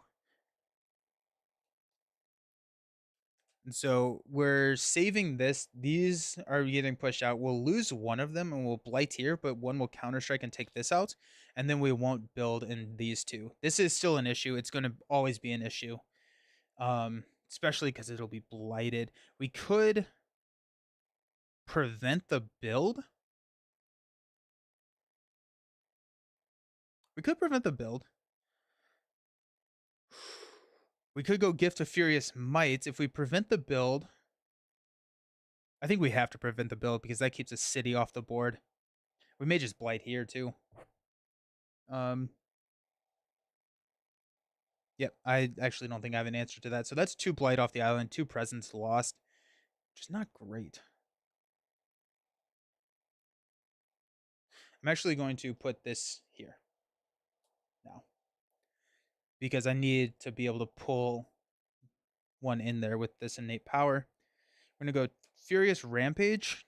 And so we're saving this. These are getting pushed out. We'll lose one of them and we'll blight here, but one will counter strike and take this out. And then we won't build in these 2. This is still an issue. It's going to always be an issue. Especially because it'll be blighted. We could prevent the build. We could prevent the build. We could go Gift of Furious Might. If we prevent the build, I think we have to prevent the build because that keeps a city off the board. We may just blight here too. Yep, I actually don't think I have an answer to that. So that's 2 blight off the island, 2 presence lost, which is not great. I'm actually going to put this here now because I need to be able to pull one in there with this innate power. We're going to go Furious Rampage.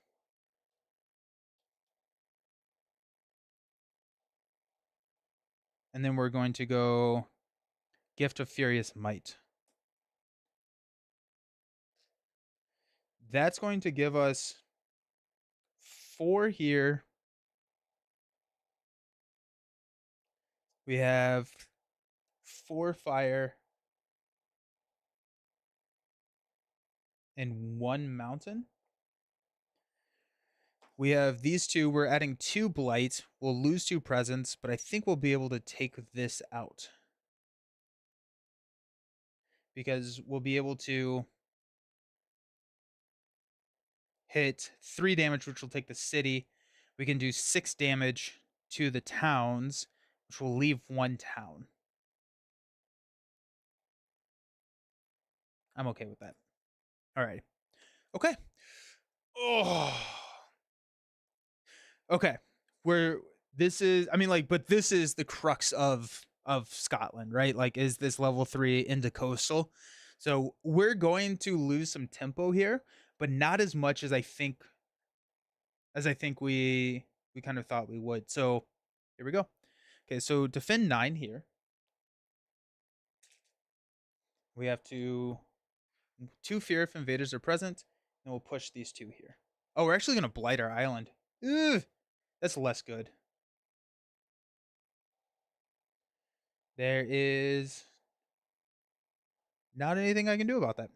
And then we're going to go Gift of Furious Might. That's going to give us 4 here. We have 4 fire and 1 mountain. We have these 2. We're adding 2 blight. We'll lose 2 presence, but I think we'll be able to take this out. Because we'll be able to hit 3 damage, which will take the city. We can do 6 damage to the towns, which will leave 1 town. I'm okay with that. All right. Okay. Oh. Okay. This is, I mean, like, but this is the crux of Scotland, right? Like, is this level 3 into coastal? So we're going to lose some tempo here, but not as much as I think we kind of thought we would. So here we go. Okay, so defend 9 here. We have to 2 fear if invaders are present, and we'll push these 2 here. Oh, we're actually gonna blight our island. Ugh, that's less good. There is not anything I can do about that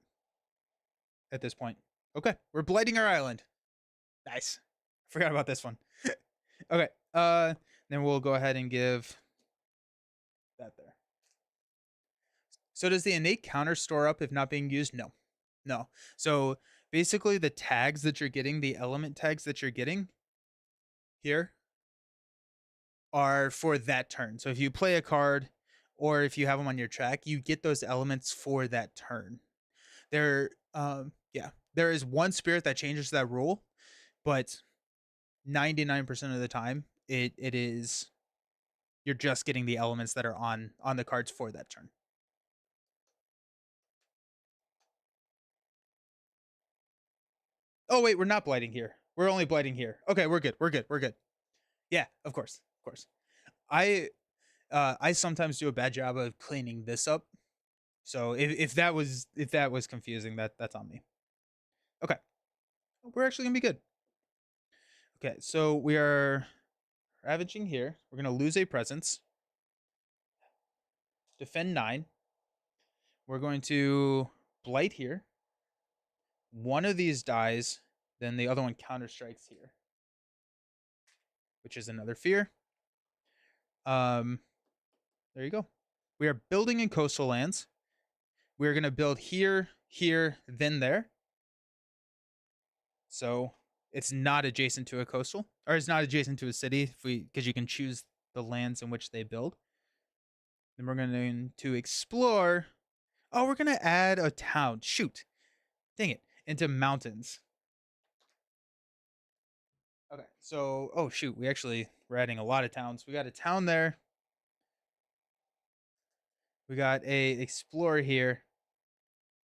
at this point. Okay, we're blighting our island. Nice. Forgot about this one. Okay, then we'll go ahead and give that there. So does the innate counter store up if not being used? No. No. So basically the tags that you're getting, the element tags that you're getting here are for that turn. So if you play a card or if you have them on your track, you get those elements for that turn. There there is 1 spirit that changes that rule, but 99% of the time it is you're just getting the elements that are on the cards for that turn. Oh wait, we're not blighting here. We're only blighting here. Okay, we're good. We're good. We're good. Yeah, of course. Of course. I sometimes do a bad job of cleaning this up. So if that was confusing, that's on me. Okay. We're actually gonna be good. Okay, so we are ravaging here. We're gonna lose a presence. Defend 9. We're going to blight here. One of these dies, then the other one counter strikes here, which is another fear. There you go. We are building in coastal lands. We're gonna build here, here, then there. So it's not adjacent to a coastal, or it's not adjacent to a city, if we because you can choose the lands in which they build. Then we're going to explore. Oh, we're gonna add a town. Shoot, dang it, into mountains. Okay, so oh shoot, we're adding a lot of towns. We got a town there. We got a explorer here,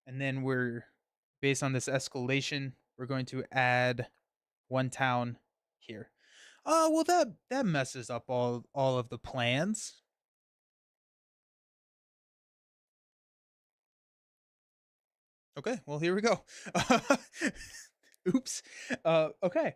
and then we're based on this escalation, we're going to add one town here. Oh well, that messes up all of the plans. Okay, well here we go. Oops. Okay.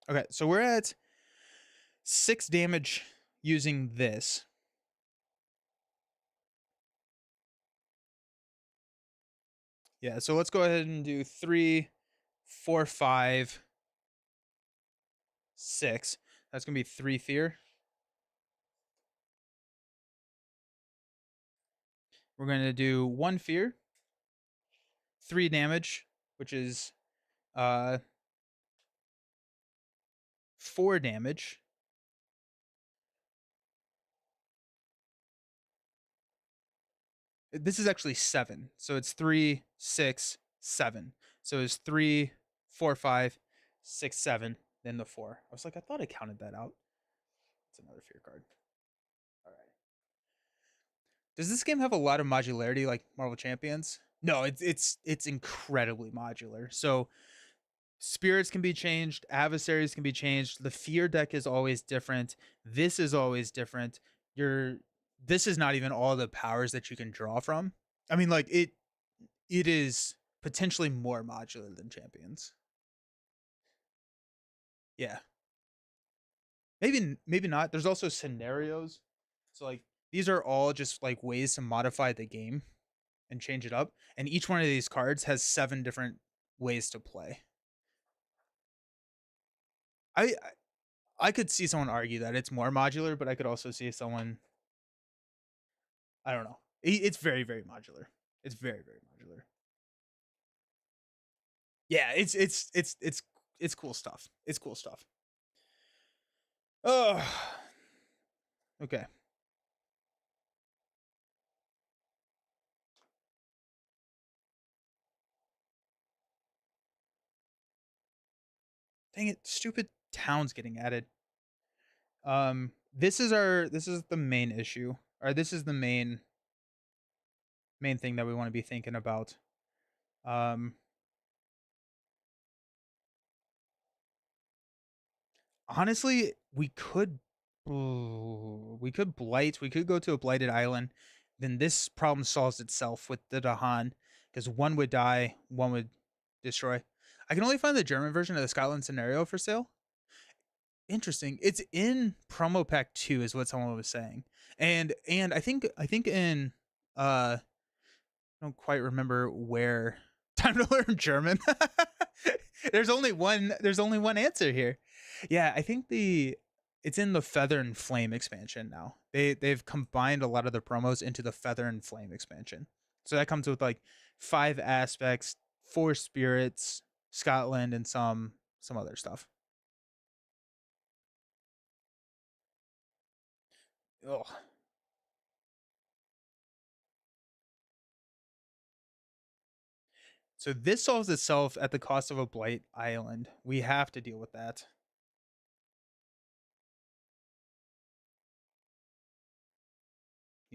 Okay, so we're at 6 damage using this. Yeah, so let's go ahead and do 3, 4, 5, 6. That's gonna be 3 fear. We're gonna do 1 fear, 3 damage, which is 4 damage. This is actually 7. So it's 3, 6, 7. So it's 3, 4, 5, 6, 7, then the 4. I was like, I thought I counted that out. It's another fear card. All right. Does this game have a lot of modularity like Marvel Champions? No, it's incredibly modular. So spirits can be changed, adversaries can be changed. The fear deck is always different. This is always different. This is not even all the powers that you can draw from. I mean, like it is potentially more modular than Champions. Yeah. Maybe not. There's also scenarios. So like these are all just like ways to modify the game and change it up. And each one of these cards has 7 different ways to play. I I could see someone argue that it's more modular, but I could also see someone I don't know. It's very modular. It's very modular. Yeah, it's cool stuff. It's cool stuff. Oh, okay. Dang it, stupid towns getting added. This is the main issue. Or this is the main thing that we want to be thinking about. Um Honestly, we could blight, we could go to a blighted island. Then this problem solves itself with the Dahan because one would die, one would destroy. I can only find the German version of the Scotland scenario for sale. Interesting. It's in promo pack 2 is what someone was saying. And I think in I don't quite remember where. Time to learn German. There's only one answer here. Yeah, I think it's in the Feather and Flame expansion now. They've combined a lot of the promos into the Feather and Flame expansion. So that comes with like 5 aspects, 4 spirits, Scotland, and some other stuff. Ugh. So this solves itself at the cost of a blight island. We have to deal with that.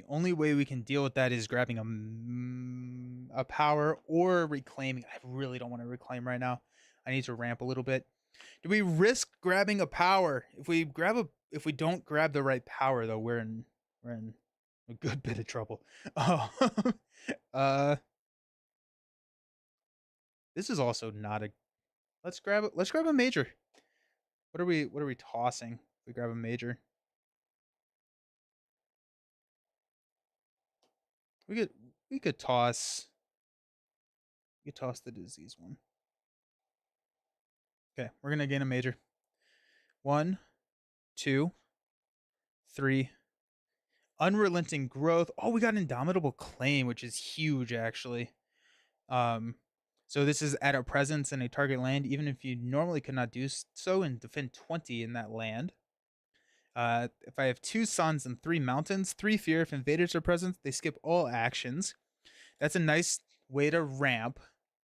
The only way we can deal with that is grabbing a power or reclaiming. I really don't want to reclaim right now. I need to ramp a little bit. Do we risk grabbing a power? If we don't grab the right power though, we're in a good bit of trouble. Oh, this is also not a. Let's grab it. Let's grab a major. What are we tossing? If we grab a major. We could we could toss the disease one. Okay, we're gonna gain a major. 1, 2, 3. Unrelenting growth. Oh, we got Indomitable Claim, which is huge actually. So this is at a presence in a target land, even if you normally could not do so, and defend 20 in that land. If I have 2 suns and 3 mountains, 3 fear. If invaders are present, they skip all actions. That's a nice way to ramp.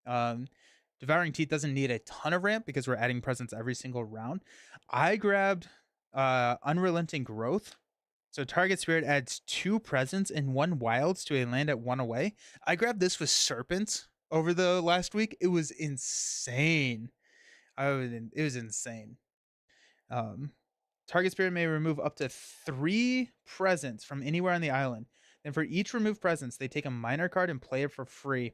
Devouring Teeth doesn't need a ton of ramp because we're adding presence every single round. I grabbed Unrelenting Growth. So target spirit adds 2 presence and 1 wilds to a land at 1 away. I grabbed this with Serpent over the last week. It was insane. It was insane. Target spirit may remove up to 3 presents from anywhere on the island. Then for each removed presence, they take a minor card and play it for free.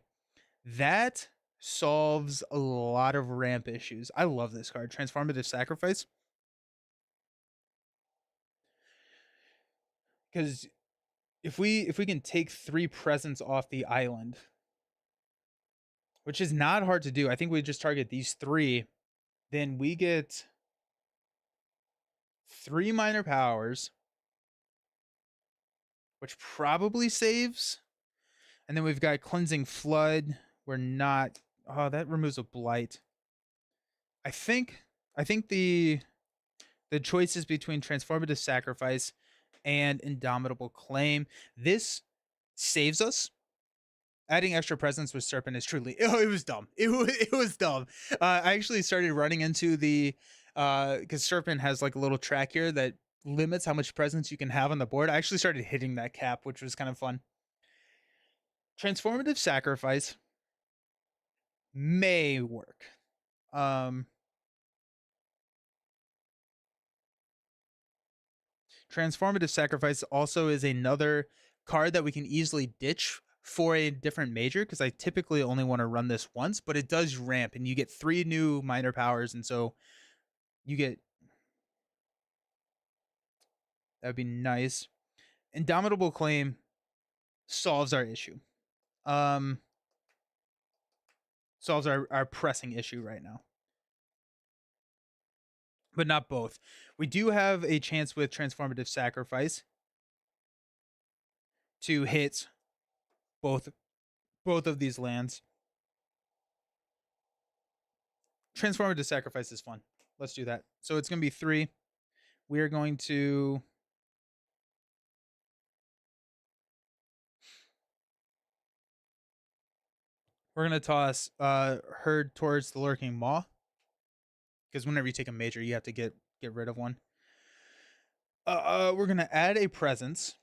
That solves a lot of ramp issues. I love this card, Transformative Sacrifice. Because if we can take 3 presents off the island, which is not hard to do. I think we just target these 3, then we get 3 minor powers, which probably saves. And then we've got Cleansing Flood. We're not. Oh, that removes a blight. I think the choices between Transformative Sacrifice and Indomitable Claim. This saves us. Adding extra presence with Serpent is truly. Oh, it was dumb. It was dumb. I actually started running into the because Serpent has like a little track here that limits how much presence you can have on the board. I actually started hitting that cap, which was kind of fun. Transformative Sacrifice may work. Transformative Sacrifice also is another card that we can easily ditch for a different major, because I typically only want to run this once, but it does ramp and you get 3 new minor powers, and so you get. That'd be nice. Indomitable Claim solves our issue. Solves our pressing issue right now. But not both. We do have a chance with Transformative Sacrifice to hit both of these lands. Transformative Sacrifice is fun. Let's do that. So it's going to be 3. We are going to. We're going to toss Herd towards the Lurking Maw, because whenever you take a major, you have to get rid of one. We're going to add a presence.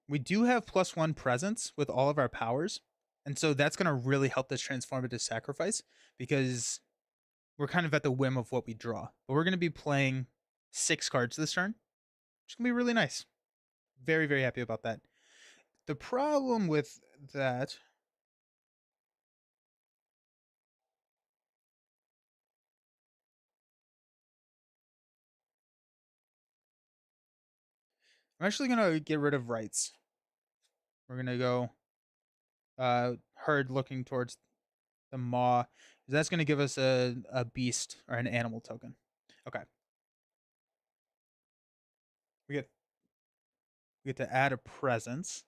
We do have +1 presence with all of our powers, and so that's going to really help this Transformative Sacrifice, because we're kind of at the whim of what we draw. But we're going to be playing 6 cards this turn, which is going to be really nice. Very, very happy about that. The problem with that. I'm actually going to get rid of rights. We're going to go Herd looking towards the Maw. That's going to give us a beast or an animal token. Okay. We get to add a presence.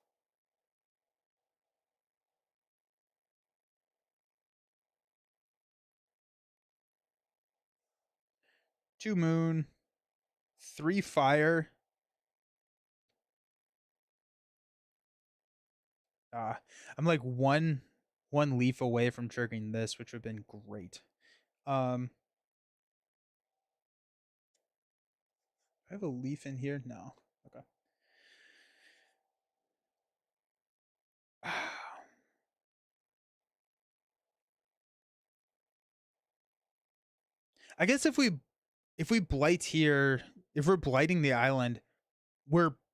Two moon, 3 fire. I'm like one leaf away from triggering this, which would have been great. I have a leaf in here? No. Okay. I guess if we blight here, if we're blighting the island,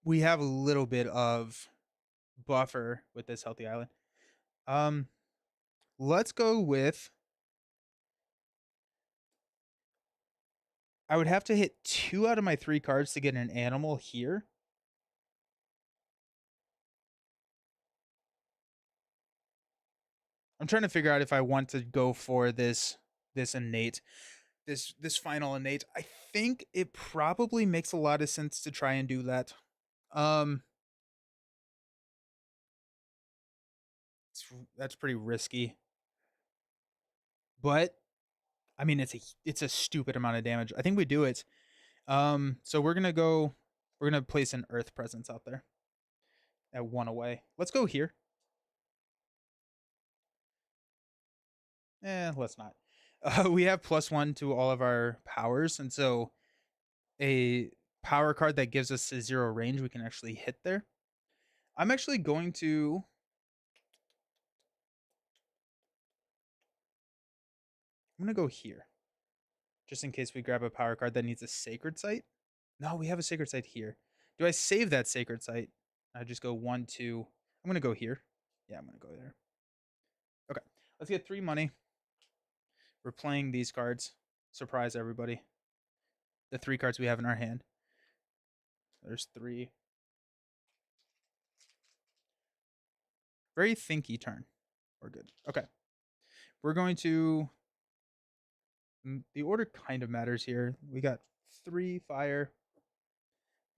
we have a little bit of buffer with this healthy island. Um, let's go with. I would have to hit 2 out of my 3 cards to get an animal here. I'm trying to figure out if I want to go for this innate, this final innate. I think it probably makes a lot of sense to try and do that. Um, it's, that's pretty risky, but I mean it's a stupid amount of damage. I think we do it. So we're gonna go. We're gonna place an Earth presence out there at 1 away. Let's go here. Let's not. We have +1 to all of our powers, and so a power card that gives us a 0 range, we can actually hit there. I'm actually going to. I'm gonna go here, just in case we grab a power card that needs a sacred site. No, we have a sacred site here. Do I save that sacred site? I just go 1, 2. I'm gonna go here. Yeah, I'm gonna go there. Okay, let's get 3 money. We're playing these cards. Surprise everybody. The 3 cards we have in our hand. There's 3. Very thinky turn. We're good. Okay. We're going to. The order kind of matters here. We got 3 fire.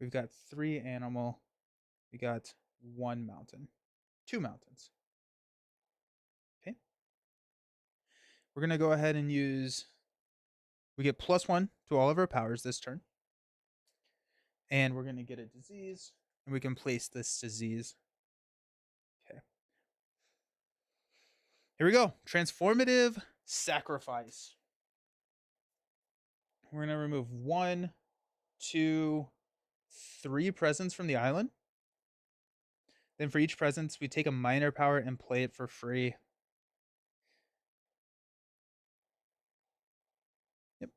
We've got 3 animal. We got 1 mountain. 2 mountains. Okay. We're going to go ahead and use. We get +1 to all of our powers this turn. And we're going to get a disease. And we can place this disease. Okay. Here we go. Transformative sacrifice. We're going to remove 1, 2, 3 presents from the island. Then for each presence, we take a minor power and play it for free. Yep.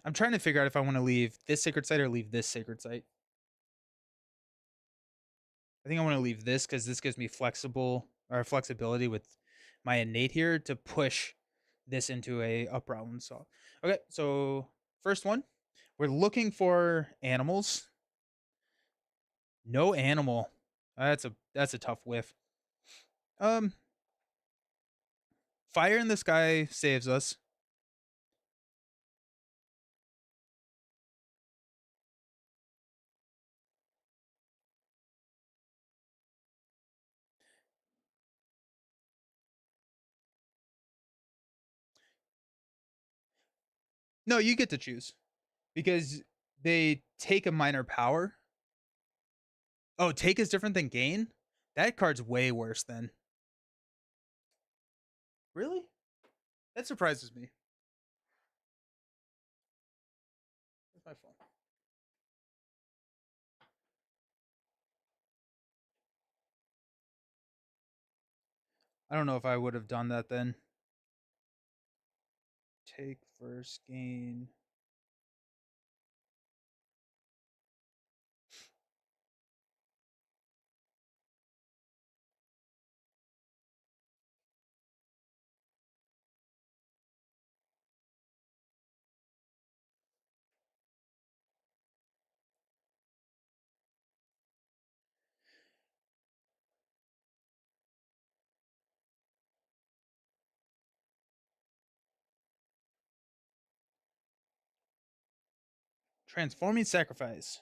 I'm trying to figure out if I want to leave this sacred site or leave this sacred site. I think I want to leave this because this gives me flexibility with my innate here to push this into a up round. So okay, so first one, we're looking for animals. No animal. That's a tough whiff. Um, fire in the sky saves us. No, you get to choose because they take a minor power. Oh, take is different than gain? That card's way worse then. Really? That surprises me. Where's my phone? I don't know if I would have done that then. Take first gain. Transforming sacrifice.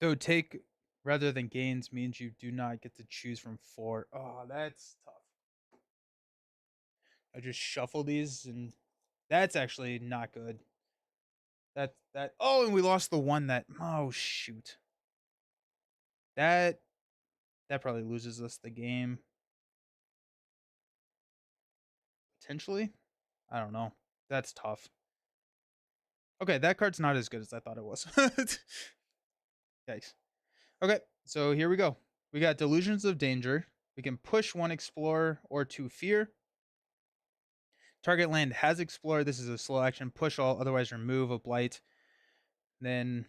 So take rather than gains means you do not get to choose from 4. Oh, that's tough. I just shuffle these, and that's actually not good. That. Oh, and we lost the one that. Oh shoot. That probably loses us the game. Potentially. I don't know. That's tough. Okay, that card's not as good as I thought it was. Yikes. Okay, so here we go. We got Delusions of Danger. We can push 1 Explorer or 2 Fear. Target land has Explorer. This is a slow action. Push all, otherwise remove a Blight. Then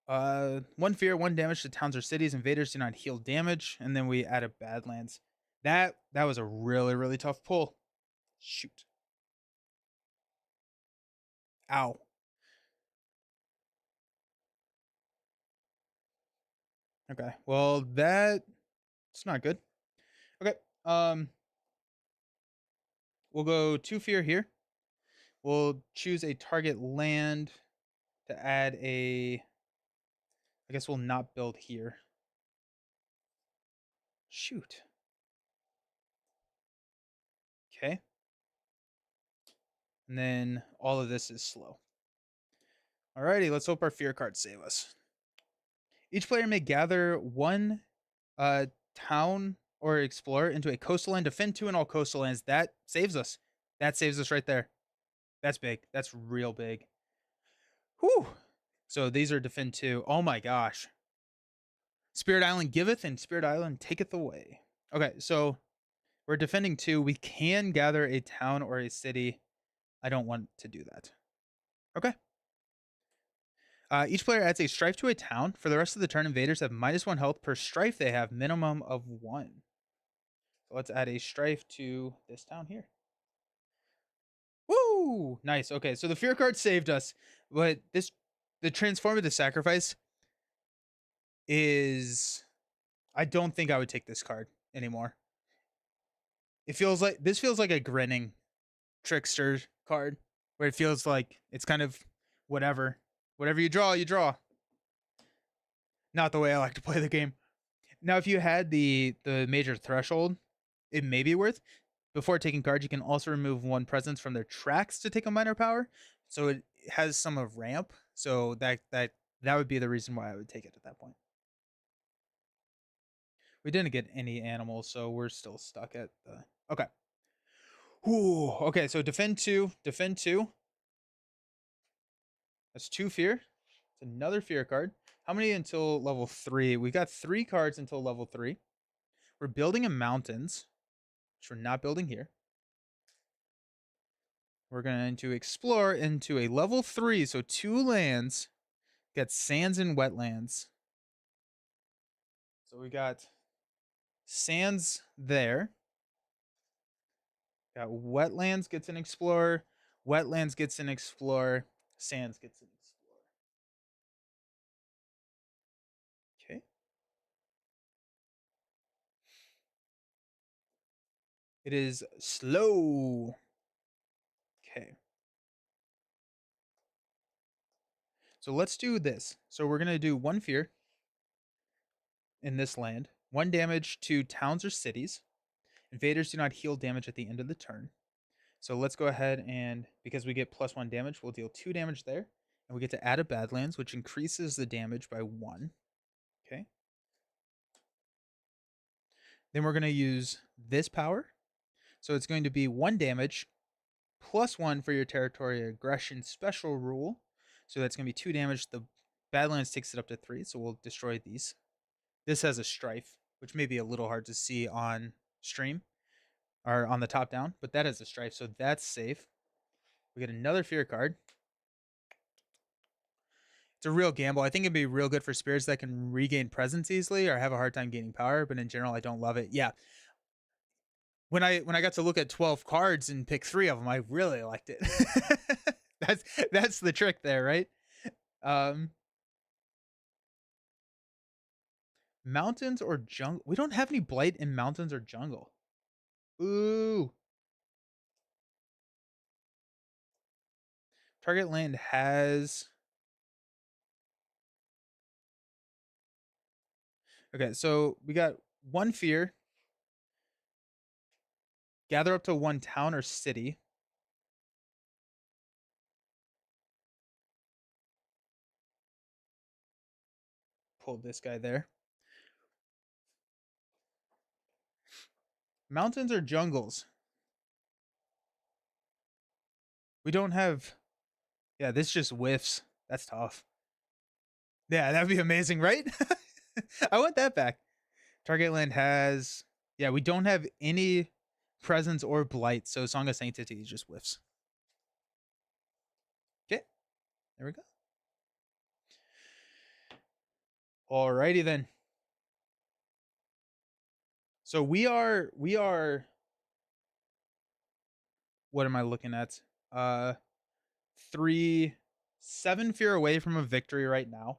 1 Fear, 1 damage to towns or cities. Invaders do not heal damage. And then we add a Badlands. That was a really, really tough pull. Shoot. Ow. Okay. Well, it's not good. Okay. We'll go 2 Fear here. We'll choose a target land to add a. I guess we'll not build here. Shoot. Okay. And then all of this is slow. Alrighty, let's hope our fear cards save us. Each player may gather 1 town or explorer into a coastal land, defend 2 in all coastal lands. That saves us. That saves us right there. That's big. That's real big. Whew. So these are defend 2. Oh my gosh. Spirit Island giveth and Spirit Island taketh away. Okay, so we're defending 2. We can gather a town or a city. I don't want to do that. Okay. Each player adds a strife to a town. For the rest of the turn, invaders have -1 health per strife they have, minimum of 1. So let's add a strife to this town here. Woo! Nice. Okay, so the fear card saved us, but the transformative sacrifice is. I don't think I would take this card anymore. This feels like a grinning trickster card, where it feels like it's kind of whatever you draw, you draw. Not the way I like to play the game. Now, if you had the major threshold, it may be worth. Before taking cards, you can also remove 1 presence from their tracks to take a minor power. So it has some of ramp. So that would be the reason why I would take it at that point. We didn't get any animals, so we're still stuck at the. Okay. Ooh, okay, so defend 2, defend 2. That's 2 fear. It's another fear card. How many until level 3? We got 3 cards until level 3. We're building in mountains, which we're not building here. We're going to explore into a level 3, so 2 lands. Got sands and wetlands. So we got sands there. Got wetlands gets an explorer. Wetlands gets an explorer. Sands gets an explorer. Okay. It is slow. Okay. So let's do this. So we're going to do 1 fear in this land. 1 damage to towns or cities. Invaders do not heal damage at the end of the turn. So let's go ahead and, because we get +1 damage, we'll deal 2 damage there. And we get to add a Badlands, which increases the damage by 1. Okay. Then we're going to use this power. So it's going to be 1 damage +1 for your territory aggression special rule. So that's going to be 2 damage. The Badlands takes it up to 3. So we'll destroy these. This has a strife, which may be a little hard to see on stream or on the top down, but that has a strife. So that's safe. We get another fear card. It's a real gamble. I think it'd be real good for spirits that can regain presence easily or have a hard time gaining power, but in general, I don't love it. Yeah. When I got to look at 12 cards and pick 3 of them, I really liked it. that's the trick there, right? Mountains or jungle? We don't have any blight in mountains or jungle. Ooh. Target land has Okay, so we got one fear. Gather up to one town or city. Pull this guy there. Mountains or jungles? We don't have. Yeah, this just whiffs. That's tough. Yeah, that'd be amazing, right? I want that back. Target land has. Yeah, we don't have any presence or blight, so Song of Sanctity just whiffs. Okay, there we go. Alrighty then. So we are what am I looking at? 7 fear away from a victory right now.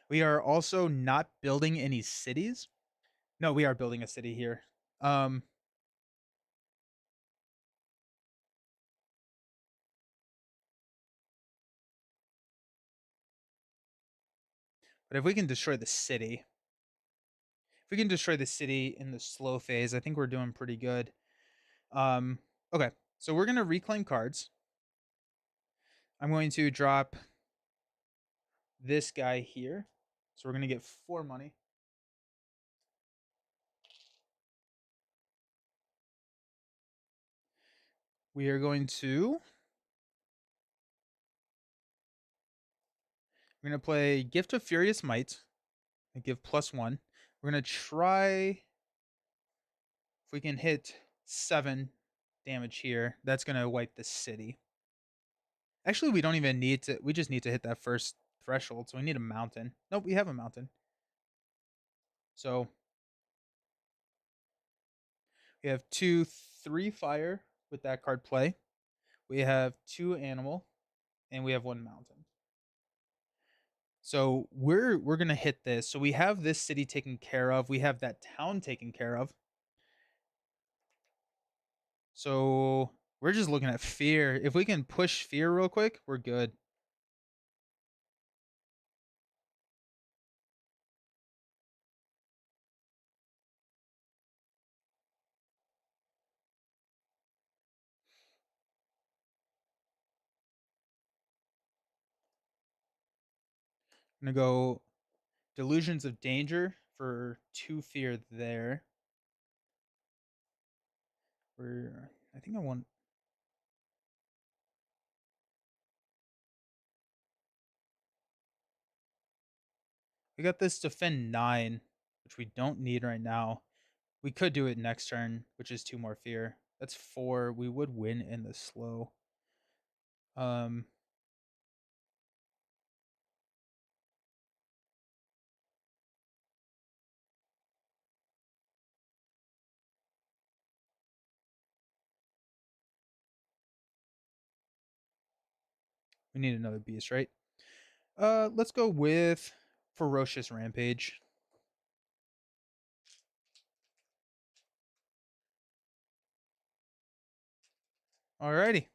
We are also not building any cities. No, we are building a city here. Um but if we can destroy the city, if we can destroy the city in the slow phase, I think we're doing pretty good. Um okay. So we're going to reclaim cards. I'm going to drop this guy here. So we're going to get 4 money. We are going to We're going to play Gift of Furious Might and give +1. We're going to try if we can hit 7 damage here. That's going to wipe the city. Actually, we don't even need to. We just need to hit that first threshold. So we need a mountain. Nope, we have a mountain. So we have 2, 3 fire with that card play. We have 2 animal, and we have 1 mountain. So we're gonna hit this. So we have this city taken care of. We have that town taken care of. So we're just looking at fear. If we can push fear real quick, we're good. I'm gonna go Delusions of Danger for 2 fear there. I think I want. We got this defend 9, which we don't need right now. We could do it next turn, which is 2 more fear. That's 4. We would win in the slow. Um, we need another beast, right? Let's go with Ferocious Rampage. Alrighty.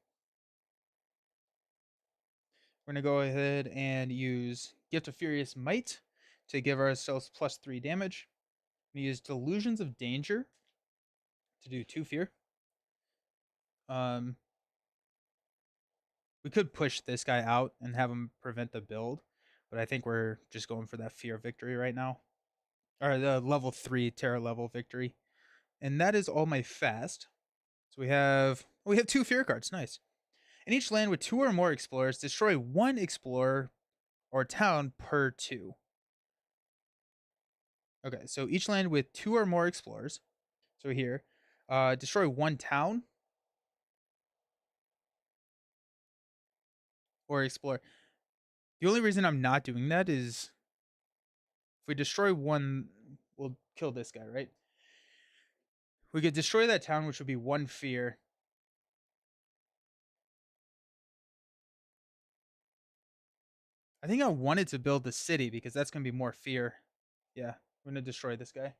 We're gonna go ahead and use Gift of Furious Might to give ourselves +3 damage. We use Delusions of Danger to do 2 fear. Um, we could push this guy out and have him prevent the build, but I think we're just going for that fear victory right now, or the level 3 Terra level victory. And that is all my fast. So we have 2 fear cards. Nice. In each land with 2 or more explorers, destroy 1 explorer or town per 2. Okay, so each land with 2 or more explorers. So here, destroy 1 town or explore. The only reason I'm not doing that is if we destroy 1, we'll kill this guy, right? We could destroy that town, which would be 1 fear. I think I wanted to build the city because that's going to be more fear. Yeah, we're going to destroy this guy.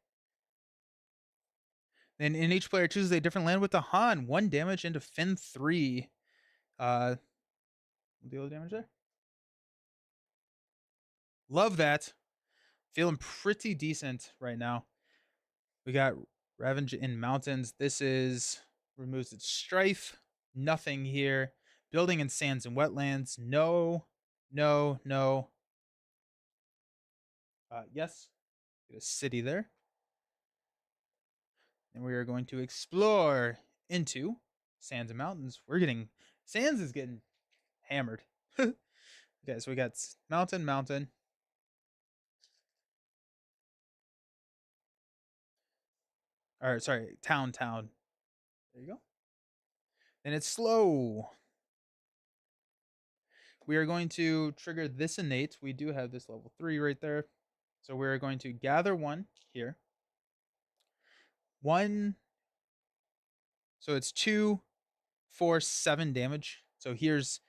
Then in each player chooses a different land with the Han. 1 damage into Fin 3. Deal damage there. Love that. Feeling pretty decent right now. We got Ravage in Mountains. This is removes its strife. Nothing here. Building in Sands and Wetlands. No, no, no. Yes. Get a city there. And we are going to explore into Sands and Mountains. Sands is getting hammered. Okay, so we got mountain, mountain. Or sorry, town, town. There you go. And it's slow. We are going to trigger this innate. We do have this level 3 right there. So we're going to gather 1 here. 1. So it's 2, 4, 7 damage. So here's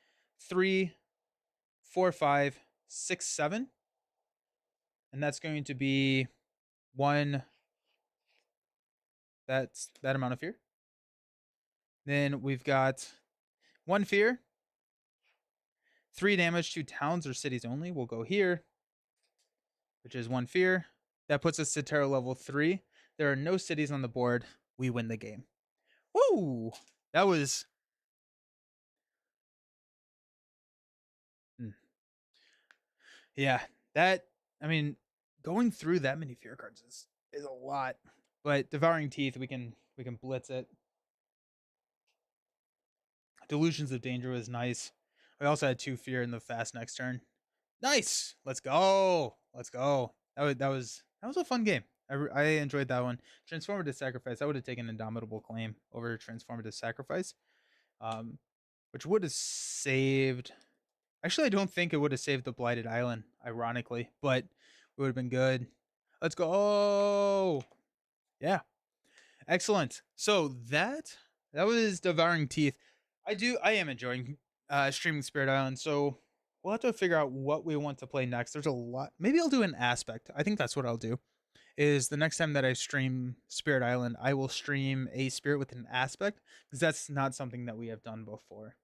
3, 4, 5, 6, 7. And that's going to be 1. That's that amount of fear. Then we've got 1 fear. 3 damage to towns or cities only. We'll go here, which is 1 fear. That puts us to terror level 3. There are no cities on the board. We win the game. Woo! That was... Yeah, that... I mean, going through that many fear cards is a lot. But Devouring Teeth, we can blitz it. Delusions of Danger was nice. We also had 2 fear in the fast next turn. Nice. Let's go. Let's go. That was a fun game. I enjoyed that one. Transformative Sacrifice. I would have taken Indomitable Claim over Transformative Sacrifice, which would have saved. Actually, I don't think it would have saved the Blighted Island, ironically, but it would have been good. Let's go. Yeah. Excellent. So that was Devouring Teeth. I am enjoying streaming Spirit Island. So we'll have to figure out what we want to play next. There's a lot. Maybe I'll do an aspect. I think that's what I'll do. Is the next time that I stream Spirit Island, I will stream a spirit with an aspect, because that's not something that we have done before.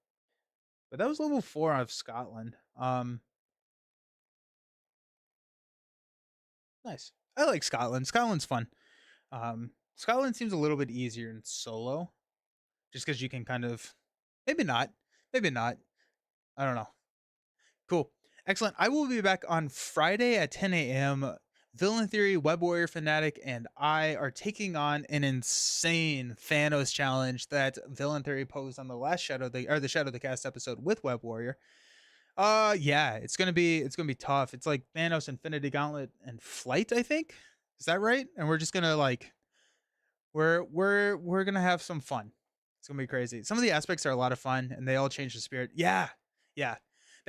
But that was level 4 of Scotland. Nice. I like Scotland. Scotland's fun. Scotland seems a little bit easier in solo, just because you can kind of, maybe not. I don't know. Cool. Excellent. I will be back on Friday at 10 a.m. Villain Theory, Web Warrior Fanatic, and I are taking on an insane Thanos challenge that Villain Theory posed on the last the Shadow the Cast episode with Web Warrior. Yeah, it's gonna be tough. It's like Thanos, Infinity Gauntlet, and Flight, I think. Is that right? And we're just gonna we're gonna have some fun. It's gonna be crazy. Some of the aspects are a lot of fun, and they all change the spirit. Yeah.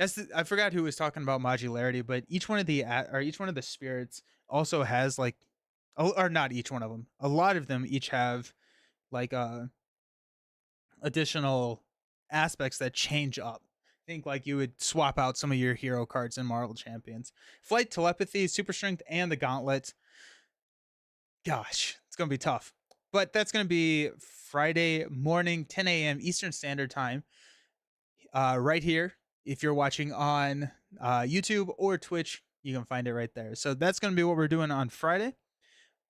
I forgot who was talking about modularity, but each one of the spirits also has or not each one of them. A lot of them each have additional aspects that change up. Think you would swap out some of your hero cards in Marvel Champions. Flight, Telepathy, Super Strength, and the Gauntlet. Gosh, it's gonna be tough. But that's gonna be Friday morning, 10 a.m. Eastern Standard Time. Right here. If you're watching on YouTube or Twitch, you can find it right there. So that's going to be what we're doing on Friday.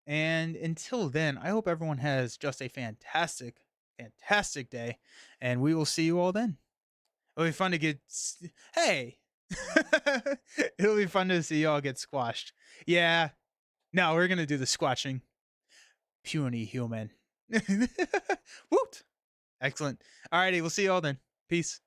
And until then, I hope everyone has just a fantastic day. And we will see you all then. It'll be fun to get... Hey! It'll be fun to see you all get squashed. Yeah. No, we're going to do the squashing. Puny human. Woot! Excellent. Alrighty, we'll see you all then. Peace.